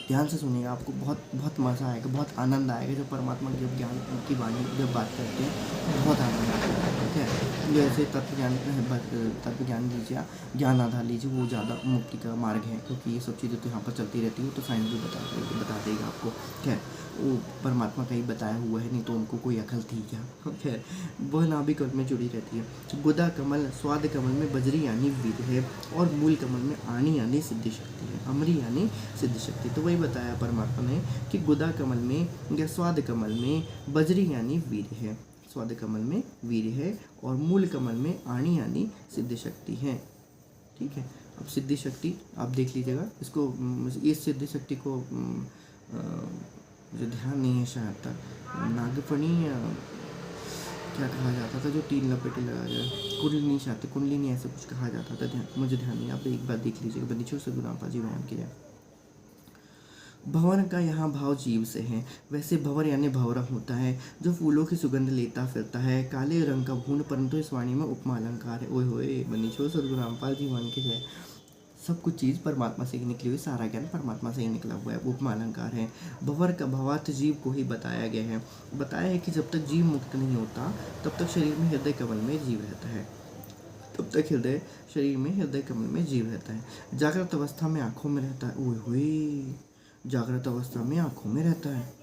ध्यान से सुनिएगा, आपको बहुत बहुत मज़ा आएगा, बहुत आनंद आएगा। जब परमात्मा के ज्ञान की वाणी जब बात करते हैं बहुत आनंद आता है। ठीक है, जैसे तत्व ज्ञान लीजिए, ज्ञान आधार लीजिए, वो ज़्यादा मुक्ति का मार्ग है, क्योंकि ये सब चीज़ें तो यहाँ पर चलती रहती हैं, तो साइंस भी बता देगा आपको। खैर, वो परमात्मा का ही बताया हुआ है, नहीं तो उनको कोई अकल थी क्या। खैर, वह नाभि कमल में जुड़ी रहती है। गुदा कमल स्वाद कमल में बजरी यानी वीर है, और मूल कमल में आणी यानी सिद्धि शक्ति है, अमरी यानी सिद्धि शक्ति। तो वही बताया परमात्मा ने कि गुदा कमल में या स्वाद कमल में बजरी यानी वीर है, स्वाद कमल में वीर है, और मूल कमल में आणी यानी सिद्धि शक्ति है। ठीक है, अब सिद्धि शक्ति आप देख लीजिएगा, इसको इस सिद्धि शक्ति को मुझे ध्यान नहीं है, शायद तक नागफणी या क्या कहा जाता था, जो 3 लपेटे लगा जाए, कुंडलिनी, शायद कुंडलिनी ऐसे कुछ कहा जाता था, मुझे ध्यान नहीं, आप एक बार देख लीजिएगा। बनीचो से गुनापा जी बयान किया। भंवर का यहाँ भाव जीव से है, वैसे भंवर यानी भंवरा होता है जो फूलों की सुगंध लेता फिरता है, काले रंग का भूण, परंतु इस वाणी में उपमा अलंकार है। ओए होए, बनीचो सदगुरु रामपाल जी मान के जय। सब कुछ चीज़ परमात्मा से ही निकली हुई, सारा ज्ञान परमात्मा से ही निकला हुआ है, उपमा अलंकार है। भंवर का भावार्थ जीव को ही बताया गया है। बताया है कि जब तक जीव मुक्त नहीं होता तब तक शरीर में हृदय कमल में जीव रहता है, तब तक शरीर में हृदय कमल में जीव रहता है। जागृत अवस्था में आँखों में रहता है। ओए होए, जागृत अवस्था में आँखों में रहता है।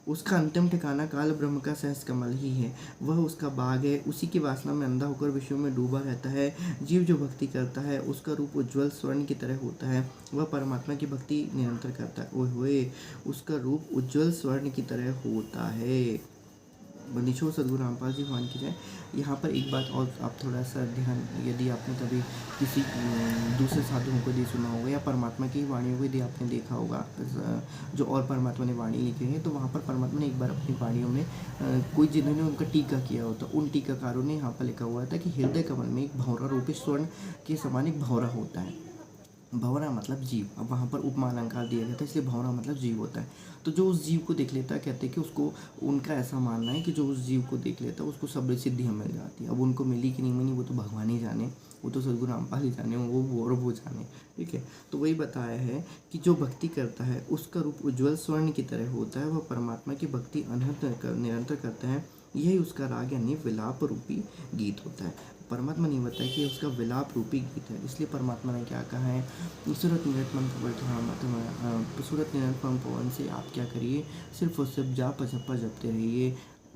उसका अंतिम ठिकाना काल ब्रह्म का सहस कमल ही है, वह उसका बाग है, उसी की वासना में अंधा होकर विषयों में डूबा रहता है। जीव जो भक्ति करता है उसका रूप उज्ज्वल स्वर्ण की तरह होता है, वह परमात्मा की भक्ति निरंतर करता है। ओए होए, उसका रूप उज्ज्वल स्वर्ण की तरह होता है। बनीचो सदगुरु रामपाल जी भगवान की जय। यहाँ पर एक बात और आप थोड़ा सा ध्यान, यदि आपने कभी किसी दूसरे साधुओं को यदि सुना होगा या परमात्मा की वाणियों को यदि आपने देखा होगा, जो और परमात्मा ने वाणी लिखी है, तो वहाँ पर परमात्मा ने एक बार अपनी वाणियों में कोई जिन्होंने उनका टीका किया होता, उन टीकाकारों ने यहाँ पर लिखा हुआ था कि हृदय कमल में एक भंवरा रूपी स्वर्ण के समान एक भंवरा होता है। भंवरा मतलब जीव, अब वहाँ पर उपमा अलंकार दिया गया था, इसलिए भंवरा मतलब जीव होता है। तो जो उस जीव को देख लेता है, कहते हैं कि उसको, उनका ऐसा मानना है कि जो उस जीव को देख लेता है उसको सब सिद्धियाँ मिल जाती है। अब उनको मिली कि नहीं मिली वो तो भगवान ही जाने, वो तो सदगुरु रामपाल ही जाने, वो जाने। ठीक है, तो वही बताया है कि जो भक्ति करता है उसका रूप उज्ज्वल स्वर्ण की तरह होता है, वह परमात्मा की भक्ति अनहद निरंतर करता है, यही उसका राग यानी विलाप रूपी गीत होता है। परमात्मा ने बताया कि उसका विलाप रूपी गीत है, इसलिए परमात्मा ने क्या कहा है, सूरत निरतमन सूरत निरतमन पवन से आप क्या करिए, सिर्फ और सिर्फ जाप जपा जपते रहिए।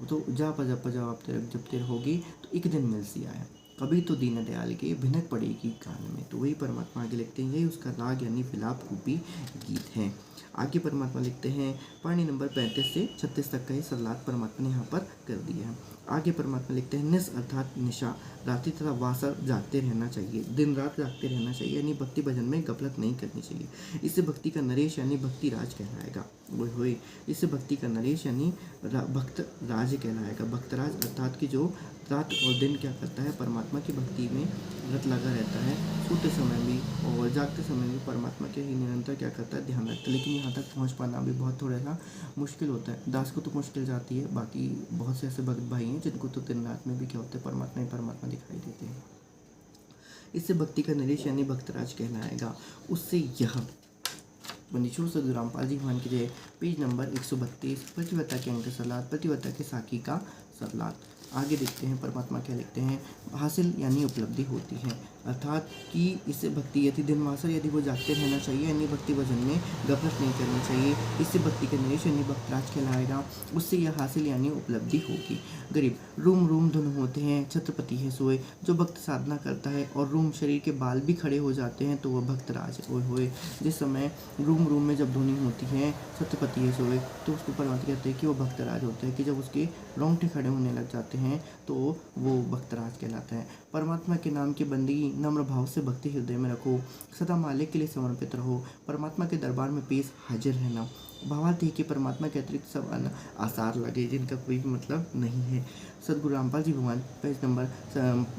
तो जाप जपा जपते रहोगे तो एक दिन मिल सी आया, कभी तो दीन दयाल के भिनक पड़ेगी कान में। तो वही परमात्मा आगे लिखते हैं, यही उसका राग यानी विलाप रूपी गीत है। आगे परमात्मा लिखते हैं, पानी नंबर 35 से 36 तक का ही सलाद परमात्मा ने यहाँ पर कर दिया है। आगे परमात्मा लिखते हैं, निस अर्थात निशा, रात्रि तथा वासर जागते रहना चाहिए, दिन रात जागते रहना चाहिए, यानी भक्ति भजन में गफलत नहीं करनी चाहिए। इससे भक्ति का नरेश यानी भक्ति राज कहलाएगा। वही हुई, इससे भक्ति का नरेश यानी भक्त राज कहलाएगा। भक्तराज अर्थात कि जो रात और दिन क्या करता है, परमात्मा की भक्ति में रत लगा रहता है, सोते समय भी और जागते समय भी परमात्मा के ही निरंतर क्या करता है, ध्यान रखता है। लेकिन यहाँ तक पहुँच पाना भी बहुत थोड़ा सा मुश्किल होता है। दास को तो मुश्किल जाती है, बाकी बहुत से ऐसे भक्त भाई हैं जिनको तो दिन रात में भी क्या होता है, परमात्मा ही परमात्मा दिखाई देते हैं। इससे भक्ति का नरेश यानी भक्तराज कहलाएगा। उससे यह बनीचो सदगुरु रामपाल जी भगवान की जय। पेज नंबर 132, प्रतिवत्ता के अंक सलाद, प्रतिवत्ता के साकी का सलाद। आगे देखते हैं परमात्मा क्या लिखते हैं, हासिल यानी उपलब्धि होती है, अर्थात कि इससे भक्ति यदि दिन मासर यदि वो जागते रहना चाहिए, यानी भक्ति भजन में गफलत नहीं करनी चाहिए। इससे भक्ति का नरेश यानी भक्तराज कहलाएगा। उससे यह हासिल यानी उपलब्धि होगी। गरीब रूम रूम धुन होते हैं, छत्रपति है सोए। जो भक्त साधना करता है और रूम शरीर के बाल भी खड़े हो जाते हैं तो वह भक्तराज है। ओए होए, जिस समय रूम में जब ध्वनि होती है छत्रपति है सोए, तो उसको परमात्मा कहते हैं कि वो भक्तराज होता है, कि जब उसके रोंगटे खड़े होने लग जाते हैं तो वो भक्तराज कहलाता है। परमात्मा के नाम की बंदगी नम्र भाव से भक्ति हृदय में रखो, सदा मालिक के लिए समर्पित रहो, परमात्मा के दरबार में पेश हाजिर रहना। भावार्थ है कि परमात्मा के अतिरिक्त सब अन्य आसार लगे जिनका कोई भी मतलब नहीं है। सदगुरु रामपाल जी भगवान पेज नंबर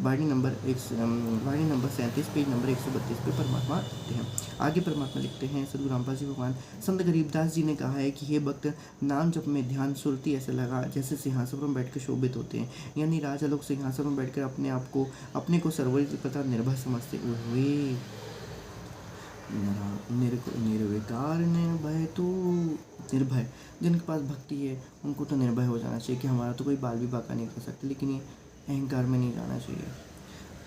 वाणी नंबर 37 पेज नंबर 132 पे परमात्मा लिखते हैं। आगे परमात्मा लिखते हैं सदगुरु रामपाल जी भगवान, संत गरीबदास जी ने कहा है कि हे भक्त, नाम जप में ध्यान सुरती ऐसे लगा जैसे सिंहासन पर बैठकर शोभित होते हैं। यानी राजा लोग सिंहासन पर बैठकर अपने को सर्वोच्च तथा निर्भय समझते हुए निर्विकार निर्भय तो निर्भय, जिनके पास भक्ति है उनको तो निर्भय हो जाना चाहिए कि हमारा तो कोई बाल भी बाका नहीं कर सकता, लेकिन ये अहंकार में नहीं जाना चाहिए।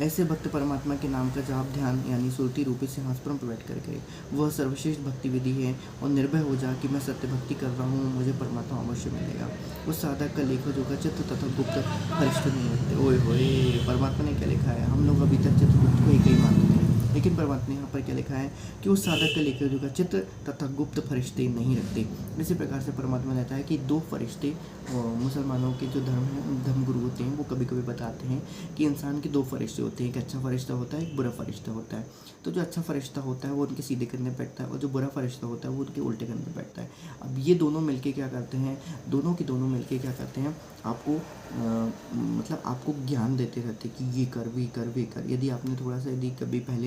ऐसे भक्त परमात्मा के नाम का जाप ध्यान यानी सुरती रूपी सिंहासन पर बैठ करके वह सर्वश्रेष्ठ भक्ति विधि है और निर्भय हो जा कि मैं सत्य भक्ति कर रहा हूँ, मुझे परमात्मा अवश्य मिलेगा। उस साधक का लेखा जोखा चित्त तथा गुप्त फरिश्ते नहीं होते। ओए होए, परमात्मा ने क्या लिखा है? हम लोग अभी तक चित्रगुप्त को एक ही मानते हैं, लेकिन परमात्मा ने यहाँ पर क्या लिखा है कि उस साधक का लेखा जोखा चित्र तथा गुप्त फरिश्ते नहीं रखते। इसी प्रकार से परमात्मा कहता है कि दो फरिश्ते मुसलमानों के जो धर्म गुरु होते हैं वो कभी कभी बताते हैं कि इंसान के दो फरिश्ते होते हैं, एक अच्छा फरिश्ता होता है, एक बुरा फरिश्ता होता है। तो जो अच्छा फरिश्ता होता है वो उनके सीधे कंधे पे बैठता है और जो बुरा फरिश्ता होता है वो उनके उल्टे कंधे पे बैठता है। अब ये दोनों मिलके क्या करते हैं, दोनों मिलके क्या करते हैं, आपको मतलब आपको ज्ञान देते रहते कि ये कर वे कर वे कर। यदि आपने थोड़ा सा यदि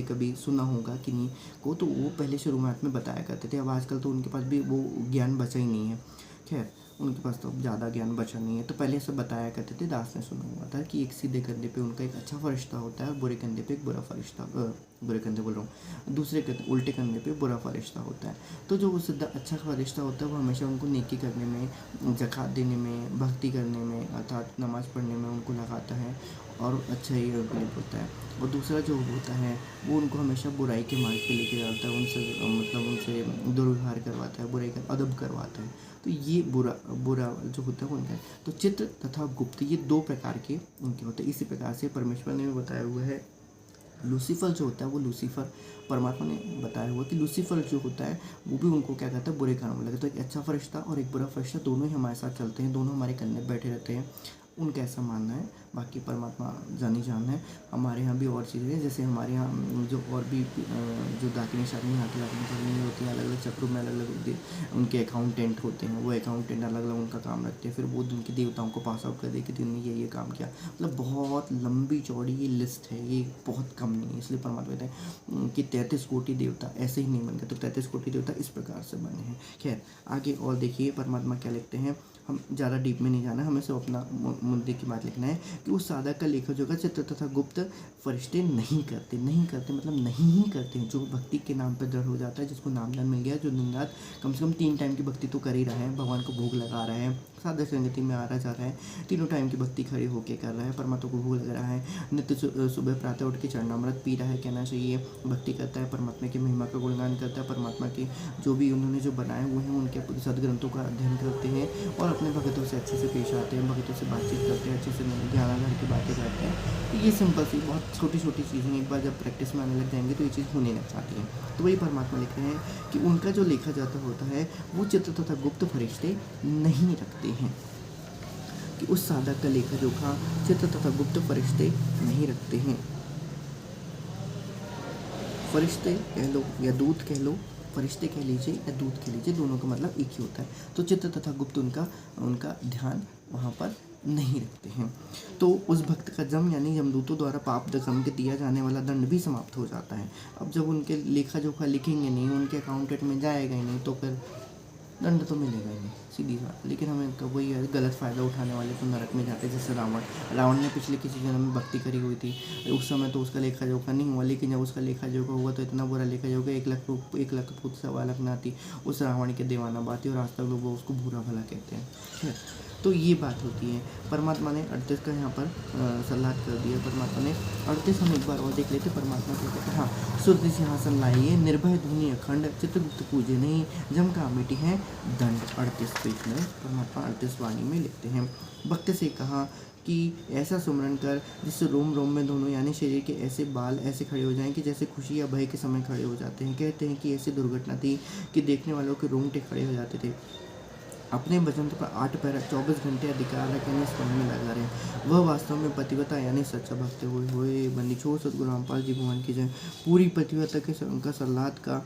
कभी सुना होगा कि नहीं को, तो वो पहले शुरुआत में बताया करते थे। अब आजकल तो उनके पास भी वो ज्ञान बचा ही नहीं है। खैर, उनके पास तो ज़्यादा ज्ञान बचा नहीं है। तो पहले से बताया करते थे, दास ने सुना हुआ था कि एक सीधे कंधे पे उनका एक अच्छा फरिश्ता होता है और बुरे कंधे पे एक बुरा फरिश्ता, बुरे कंधे बोल रहा हूँ, दूसरे उल्टे कंधे पे बुरा फरिश्ता होता है। तो जो उस अच्छा फरिश्ता होता है वो हमेशा उनको नेकी करने में, ज़कात देने में, भक्ति करने में अर्थात नमाज़ पढ़ने में उनको लगाता है और अच्छा ही उनके लिए होता है। और दूसरा जो होता है वो उनको हमेशा बुराई के मार्ग पे लेके जाता है, उनसे दुर्व्यवहार करवाता है, बुराई का अदब करवाता है। तो ये बुरा जो होता है उनका। तो चित्र तथा गुप्त ये दो प्रकार के उनके होते हैं। इसी प्रकार से परमेश्वर ने भी बताया हुआ है, लूसीफर जो होता है वो लूसीफर परमात्मा ने बताया हुआ कि लूसीफर जो होता है वो भी उनको क्या कहता है, बुरे कामों में लगे। तो एक अच्छा फरिश्ता और एक बुरा फरिश्ता दोनों ही हमारे साथ चलते हैं, दोनों हमारे कंधे पे बैठे रहते हैं। उनका ऐसा मानना है, बाकी परमात्मा जानी जान है। हमारे यहाँ भी और चीज़ें हैं, जैसे हमारे यहाँ जो और भी जो दाकिनी शाकिनी हाथी लाकिनी करनी होती हैं, अलग अलग चक्रों में अलग अलग उनके अकाउंटेंट होते हैं। वो अकाउंटेंट अलग अलग उनका काम रखते हैं, फिर वो उनके देवताओं को पास आउट कर दे कि तुमने ये काम किया। मतलब बहुत लंबी चौड़ी ये लिस्ट है, ये बहुत कम नहीं है। इसलिए परमात्मा कहते हैं कि 33 कोटि देवता ऐसे ही नहीं बन गए, तो 33 कोटि देवता इस प्रकार से बने हैं। खैर, आगे और देखिए परमात्मा क्या लिखते हैं। हम ज़्यादा डीप में नहीं जाना, हमें सिर्फ अपना मुद्दे की बात लिखना है कि उस साधक का लेखा जोखा चित्र तथा गुप्त फरिश्ते नहीं करते मतलब नहीं ही करते हैं। जो भक्ति के नाम पर दृढ़ हो जाता है, जिसको नाम दान मिल गया, जो दिन रात कम से कम 3 टाइम की भक्ति तो कर ही रहा है, भगवान को भोग लगा रहा है, साधक संगति में आ रहा जा रहा है, 3 टाइम की भक्ति खड़ी होकर कर रहा है, परमात्मा को भोग लग रहा है, नित्य सुबह प्रातः उठ के चरणामृत पी रहा है, कहना चाहिए, भक्ति करता है, परमात्मा की महिमा का गुणगान करता है, परमात्मा के जो भी उन्होंने जो बनाए हुए हैं उनके सदग्रंथों का अध्ययन करते हैं और अपने भक्तों से अच्छे से पेश आते हैं, भक्तों से बातचीत करते हैं, अच्छे से ज्ञानाधार की बातें करते हैं। तो ये सिंपल सी बहुत छोटी छोटी चीज़ें एक बार जब प्रैक्टिस में आने लग जाएंगे तो ये चीज़ होने लग जाती है। तो वही परमात्मा लिख रहे हैं कि उनका जो लेखा जाता होता है वो चित्र तथा गुप्त फरिश्ते नहीं रखते हैं, कि उस साधक का लेखा जोखा चित्र तथा गुप्त फरिश्ते नहीं रखते हैं। फरिश्ते कह लो या दूत कह लो, फरिश्ते कह लीजिए या दूत कह लीजिए, दोनों का मतलब एक ही होता है। तो चित्र तथा गुप्त उनका ध्यान वहाँ पर नहीं रखते हैं। तो उस भक्त का जम यानी यमदूतों द्वारा पाप दशम के दिया जाने वाला दंड भी समाप्त हो जाता है। अब जब उनके लेखा जोखा लिखेंगे नहीं, उनके अकाउंटेंट में जाएगा ही नहीं, तो फिर दंड तो मिलेगा ही नहीं, सीधी बात। लेकिन हमें वही गलत फ़ायदा उठाने वाले तो नरक में जाते, जैसे रावण ने पिछले किसी जन्म में भक्ति करी हुई थी, उस समय तो उसका लेखा जोखा नहीं हुआ, लेकिन जब उसका लेखा जोखा हुआ तो इतना बुरा लेखा जोखा 1 लाख पुत्र 1.25 लाख नाती उस रावण के दीवाना बाती, और आज तक लोग उसको बुरा भला कहते हैं। तो ये बात होती है। परमात्मा ने 38 का यहाँ पर सलाह कर दिया। परमात्मा ने 38 हम एक बार और देख लेते। परमात्मा कहते हैं, हाँ, शुद्ध सिंहासन लाइए, निर्भय धुनि अखंड, चित्रगुप्त पूजे नहीं, जम का मिटी है दंड। 38 पेज में परमात्मा 38 वाणी में लिखते हैं। भक्त से कहा कि ऐसा सुमरन कर जिससे रोम रोम में दोनों यानी शरीर के ऐसे बाल ऐसे खड़े हो जाएं कि जैसे खुशी या भय के समय खड़े हो जाते हैं। कहते हैं कि ऐसी दुर्घटना थी कि देखने वालों के रोंगटे खड़े हो जाते थे। अपने वजन पर 8 पैर 24 घंटे अधिकार रखने स्मरण में लगा रहे, वह वास्तव में पतिव्रता यानी सच्चा भक्त हुए बंदी छोड़ सतगुरु रामपाल जी भगवान की जय। पूरी पतिव्रता के उनका सलाद का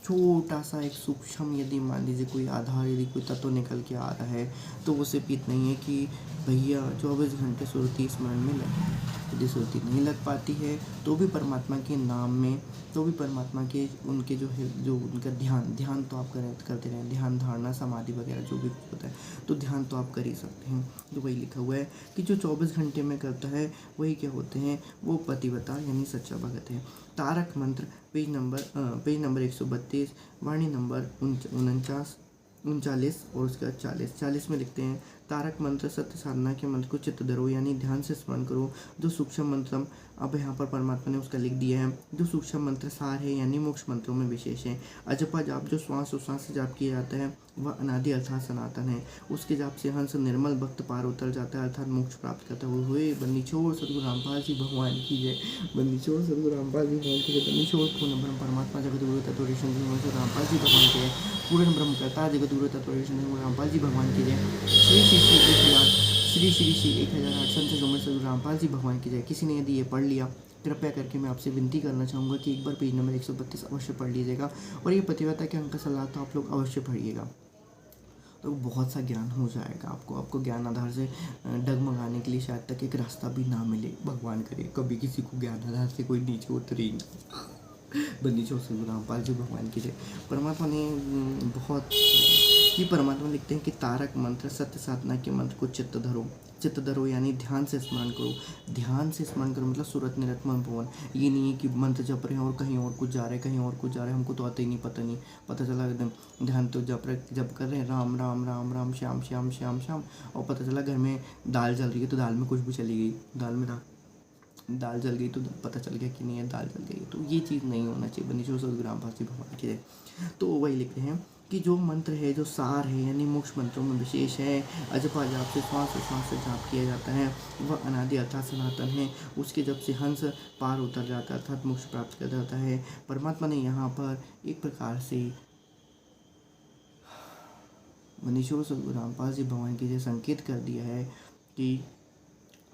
छोटा सा एक सूक्ष्म, यदि मान लीजिए कोई आधार, यदि कोई तत्व निकल के आ रहा है, तो वो सिर्फ इतना ही है कि भैया 24 घंटे सुरती स्मरण में लगे। यदि सुरती नहीं लग पाती है तो भी परमात्मा के नाम में, तो भी परमात्मा के उनके जो है, जो उनका ध्यान तो आप करते रहें, ध्यान, धारणा, समाधि वगैरह जो भी होता है, तो ध्यान तो आप कर ही सकते हैं। तो वही लिखा हुआ है कि जो 24 घंटे में करता है वही क्या होते हैं, वो पतिव्रता यानी सच्चा भगत है। तारक मंत्र पेज नंबर 132, वाणी नंबर 39 और उसके बाद 40 में लिखते हैं, तारक मंत्र सत्य साधना के मंत्र को चित्त धरो यानी ध्यान से स्मरण करो। जो सूक्ष्म मंत्र, अब यहाँ पर परमात्मा ने उसका लिख दिया है, जो सूक्ष्म मंत्र सार है यानी मोक्ष मंत्रों में विशेष है। अजपा जाप जो श्वास उश्वास से जाप किया जाता है वह अनादि अर्थात सनातन है। उसके जाप से हंस निर्मल भक्त पार उतर जाता है अर्थात मोक्ष प्राप्त करता है। हुए बंदी छोड़ सदगुरु रामपाल जी भगवान की जय। बंदी छोड़ सदगुरु रामपाल जी भगवान की जय। बंदी छोड़ पूर्ण ब्रह्म परमात्मा जगत गुरु तत्व रामपाल जी भगवान की जय। पूर्ण ब्रह्म करता जगत गुरु तत्व रामपाल जी भगवान की जय। श्री श्री श्री 1008 से जोमर सदगुरु रामपाल जी भगवान की जय। किसी ने यदि ये पढ़ लिया, कृपया करके मैं आपसे विनती करना चाहूँगा कि एक बार पेज नंबर 132 अवश्य पढ़ लीजिएगा और ये पतिव्रता के अंक का सलाह तो आप लोग अवश्य पढ़िएगा, तो बहुत सा ज्ञान हो जाएगा आपको ज्ञान आधार से डगमगाने के लिए शायद तक एक रास्ता भी ना मिले। भगवान करे कभी किसी को ज्ञान आधार से कोई नीचे उतरे। बंदी छोड़ सदगुरु रामपाल जी भगवान की जय। परमात्मा ने बहुत कि परमात्मा लिखते हैं कि तारक मंत्र सत्य साधना के मंत्र को चित्त धरो यानी ध्यान से स्मरण करो। ध्यान से स्मरण करो मतलब सूरत निरत मन भवन। ये नहीं है कि मंत्र जप रहे हैं और कहीं और कुछ जा रहे हैं, कहीं और कुछ जा रहे हैं, हमको तो आते ही नहीं, पता चला एकदम ध्यान तो जप कर रहे हैं, राम राम राम राम श्याम श्याम श्याम श्याम, और पता चला घर में दाल जल रही है तो दाल में कुछ भी चली गई, दाल जल गई तो पता चल गया कि नहीं है दाल जल गई। तो ये चीज़ नहीं होना चाहिए। बंदी छोड़ सदगुरु रामपाल जी भगवान की जय। तो वही लिखते हैं कि जो मंत्र है, जो सार है यानी मोक्ष मंत्रों में विशेष है, अजपा जाप से श्वास से जाप किया जाता है, वह अनादि अर्थात सनातन है। उसके जब से हंस पार उतर जाता है अर्थात मोक्ष प्राप्त कर जाता है। परमात्मा ने यहाँ पर एक प्रकार से मनीषोर सदगुरु रामपाल जी भगवान की जय संकेत कर दिया है कि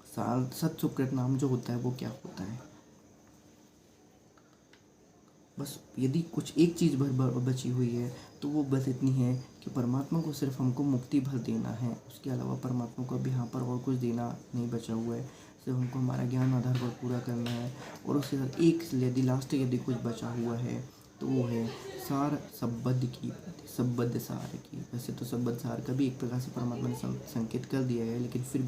सत सुकृत नाम जो होता है वो क्या होता है। बस यदि कुछ एक चीज़ भर बची हुई है तो वो बस इतनी है कि परमात्मा को सिर्फ हमको मुक्ति भर देना है, उसके अलावा परमात्मा को अब यहाँ पर और कुछ देना नहीं बचा हुआ है। सिर्फ हमको हमारा ज्ञान आधार पर पूरा करना है और उसके साथ एक यदि लास्ट यदि कुछ बचा हुआ है तो वो है सार सबद्ध सार की। वैसे तो सबद्ध सार का भी एक प्रकार से परमात्मा ने संकेत कर दिया है, लेकिन फिर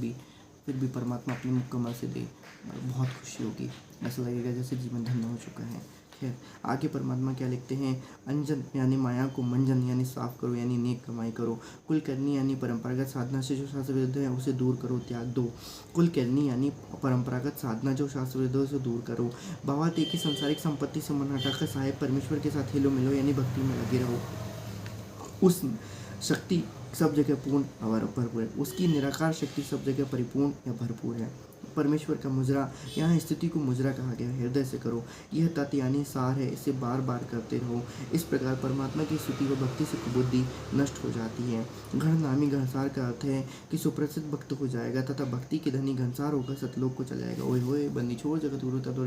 भी परमात्मा अपने मुकम्मल से दे, बहुत खुशी होगी, ऐसा लगेगा जैसे जीवन धन्य हो चुका है। खैर आगे परमात्मा क्या लिखते हैं, अंजन यानी माया को मंजन यानी साफ करो यानी नेक कमाई करो। कुल करनी यानी परंपरागत साधना से जो शास्त्र विरुद्ध है उसे दूर करो, त्याग दो। कुल करनी यानी परंपरागत साधना जो शास्त्र विरुद्ध है उसे दूर करो। बाबा की सांसारिक संपत्ति से मन हटाकर साहेब परमेश्वर के साथ हिलो मिलो यानी भक्ति में लगे रहो। उस शक्ति सब जगह पूर्ण और भरपूर है, उसकी निराकार शक्ति सब जगह परिपूर्ण या भरपूर है। परमेश्वर का मुजरा, यहाँ स्थिति को मुजरा कहा गया है, हृदय से करो। यह तत् यानी सार है, इसे बार बार करते रहो। इस प्रकार परमात्मा की स्तुति व भक्ति से कुबुद्धि नष्ट हो जाती है। घननामी घनसार का अर्थ है कि सुप्रसिद्ध भक्त हो जाएगा तथा भक्ति के धनी घनसार होकर सतलोक को चला जाएगा। ओए होए बंदी छोड़ जगत गुरु तत्व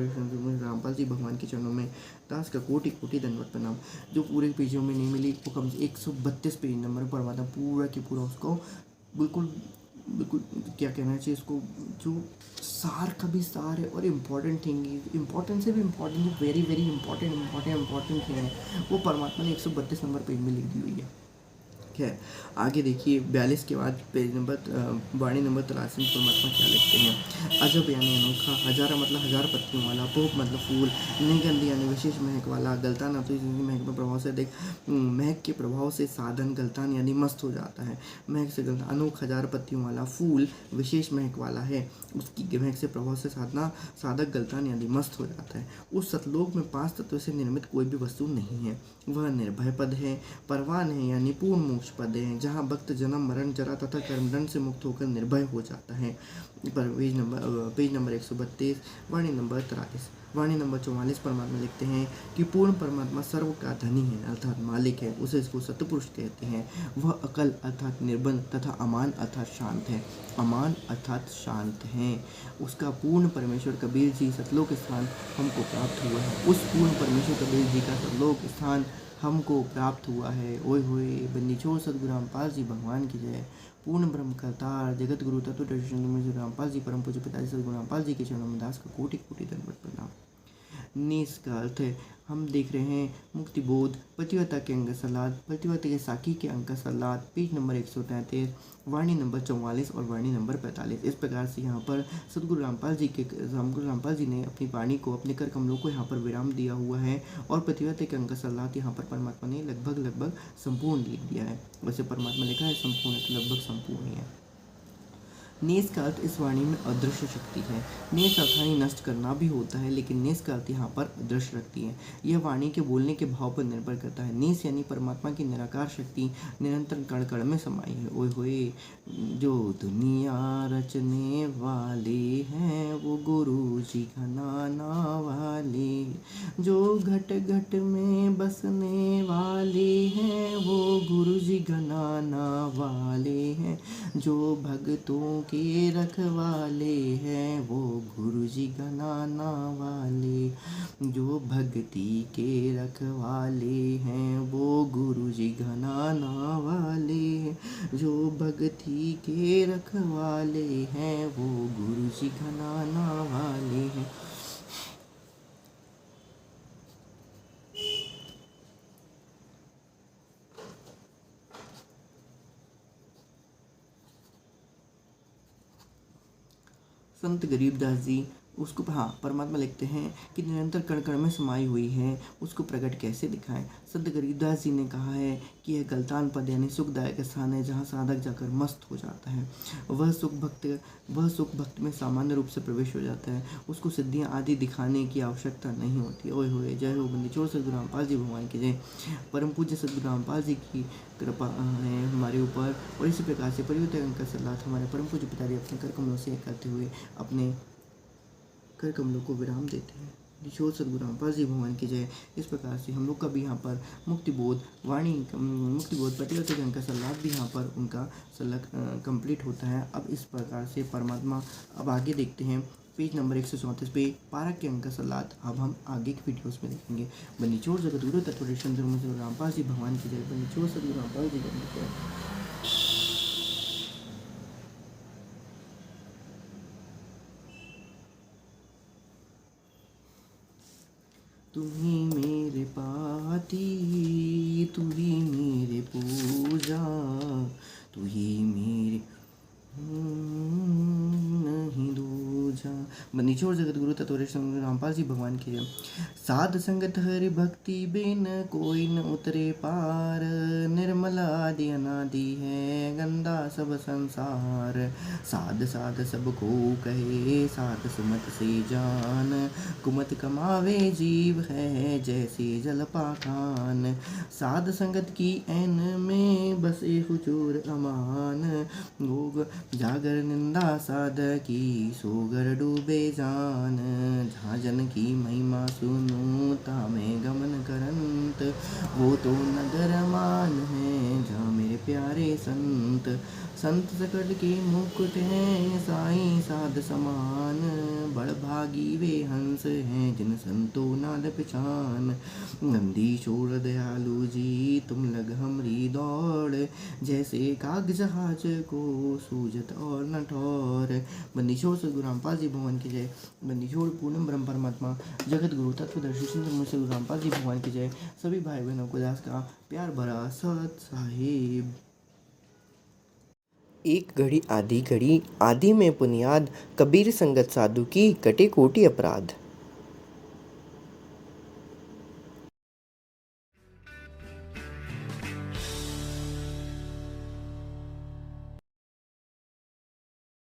रामपाल जी भगवान के चरणों में दास का कोटि कोटि धन्यवाद प्रणाम। जो पूरे पेजों में नहीं मिली वो कम से 132 पेज नंबर परमात्मा पूरा के पूरा उसको बिल्कुल क्या कहना चाहिए, इसको जो सार का भी सार है और इम्पॉर्टेंट थिंग, इम्पॉर्टेंट से भी important, very very important thing है, वो परमात्मा ने 132 नंबर पेज में लिख दी हुई है। खैर आगे देखिए 42 के बाद पेज नंबर वाणी नंबर 83 में परमात्मा क्या लिखते हैं, अजब यानी अनोखा, हजारा मतलब 1000 पत्तियों वाला, पोप मतलब फूल, निगंध यानी विशेष महक वाला, गलतान तो इस महक के प्रभाव से महक के प्रभाव से साधन गलतान यानी मस्त हो जाता है। महक से गलतान, अनोख 1000 पत्तियों वाला, फूल विशेष महक वाला है, उसकी महक से प्रभाव से साधक गलतान यानी मस्त हो जाता है। उस सतलोक में 5 तत्वों से निर्मित कोई भी वस्तु नहीं है, वह निर्भय पद है, परवान है यानी पूर्ण मोक्ष पद है, जहाँ भक्त जन्म मरण जरा तथा कर्मदंड से मुक्त होकर निर्भय हो जाता है। पेज नंबर 132 वाणी नंबर 43। वाणी नंबर 44 परमात्मा लिखते हैं कि पूर्ण परमात्मा सर्व का धनी है अर्थात मालिक है, उसे इसको सतपुरुष कहते हैं। वह अकल अर्थात निर्बंध तथा अमान अर्थात शांत है, अमान अर्थात शांत है। उसका पूर्ण परमेश्वर कबीर जी सतलोक स्थान हमको प्राप्त हुआ है। उस पूर्ण परमेश्वर कबीर जी का सतलोक स्थान हमको प्राप्त हुआ है। ओए होए बंदी छोड़ सद्गुरु रामपाल जी भगवान की जय। पूर्ण ब्रह्म करतार जगत गुरु तत्व रामपाल जी परम पूज्य पिताजी सद्गुरु रामपाल जी के चरणों में दास का कोटि कोटि दंडवत प्रणाम। नीस का अर्थ है हम देख रहे हैं मुक्ति बोध पतिव्रता के अंग सलाद पतिव्रता के साकी के अंक सलाद पेज नंबर 133 वाणी नंबर 44 और वाणी नंबर 45। इस प्रकार से यहाँ पर सद्गुरु रामपाल जी ने अपनी वाणी को अपने कर कमलों को यहाँ पर विराम दिया हुआ है और पतिव्रता के अंक सलाद यहाँ पर परमात्मा ने लगभग संपूर्ण लिख दिया है। वैसे परमात्मा लिखा है संपूर्ण है तो लगभग संपूर्ण ही है। नेस का अर्थ इस वाणी में अदृश्य शक्ति है। नेस अर्थानी नष्ट करना भी होता है, लेकिन नेस का अर्थ यहाँ पर अदृश्य रखती है। यह वाणी के बोलने के भाव पर निर्भर करता है। नेस यानी परमात्मा की निराकार शक्ति निरंतर कण कण में समाई है। ओए होए जो दुनिया रचने वाले हैं वो गुरु जी घनाना वाले, जो घट घट में बसने वाले हैं वो गुरु जी घनाना वाले हैं, जो भक्तों के रखवाले हैं वो गुरु जी घनाना वाले, जो भक्ति के रखवाले हैं वो गुरु जी घनाना वाले, जो भक्ति के रखवाले हैं वो गुरु जी घनाना वाले हैं। संत गरीबदास जी उसको परमात्मा लिखते हैं कि निरंतर कण कण में समाई हुई है, उसको प्रकट कैसे दिखाएं। संत गरीबदास जी ने कहा है कि यह गलतान पद यानी सुखदायक स्थान है जहाँ साधक जाकर मस्त हो जाता है। वह सुख भक्त में सामान्य रूप से प्रवेश हो जाता है, उसको सिद्धियाँ आदि दिखाने की आवश्यकता नहीं होती। ओए होए जय हो बंदी छोड़ सद्गुरु रामपाल जी भगवान की जय। परम पूज्य सद्गुरु रामपाल जी की कृपा है हमारे ऊपर और इसी प्रकार से परिवर्तन अंक सलाह हमारे परम पूज्य पिताजी अपने कर कमलों से करते हुए अपने कर कमलों को विराम देते हैं। निशोध सद्गुरु रामपाल जी भगवान की जय। इस प्रकार से हम लोग का भी यहाँ पर मुक्तिबोध पतिव्रता के अंक सलाह भी यहाँ पर उनका कंप्लीट होता है। अब इस प्रकार से परमात्मा अब आगे देखते हैं पेज नंबर 134 पे पारक के अंक सलाद अब हम आगे की वीडियोस में देखेंगे। बनिचोड़ जगत गुरु तत्व रामपाल जी भगवान की जय। बनिचोड़ सद्गुरु रामपाल जी की जय। तुम्ही मेरे पाती तू ही मेरे पूजा, तू ही मेरे नहीं दूजा। बंदीछोड़ जगत गुरु तत्वरेश्वर रामपाल जी भगवान की जय। साध संगत हरि भक्ति बिन कोई न उतरे पार, निर्मल आदि अनादि है गंदा सब संसार, साध साध सबको कहे साध सुमत से जान, कुमत कमावे जीव है जैसे जल पाखान, साध संगत की ऐन में बसे हुजूर अमान, भोग जागर निंदा साध की सोगर डूबे जान, जहाँ जन की महिमा सुनो तामे गमन करंत, वो तो नगर मान है जहाँ मेरे प्यारे संत, संत सकट के मुकुट हैं साईं साध समान, बड़ भागी वे हंस हैं जिन संतो नाद पहचान, नंदी छोड़ दयालु जी तुम लग हमरी दौड़, जैसे काग जहाज को सूझत और न ठौर। बंदीछोड़ सद्गुरु रामपाल जी भगवान की जय। बंदीछोड़ पूनम ब्रह्म परमात्मा जगत गुरु तत्वदर्शी सद्गुरु रामपाल जी भगवान की जय। सभी भाई बहनों को दास का प्यार भरा सत साहिब। एक घड़ी आधी घड़ी आदि में बुनियाद, कबीर संगत साधु की कटे कोटि अपराध।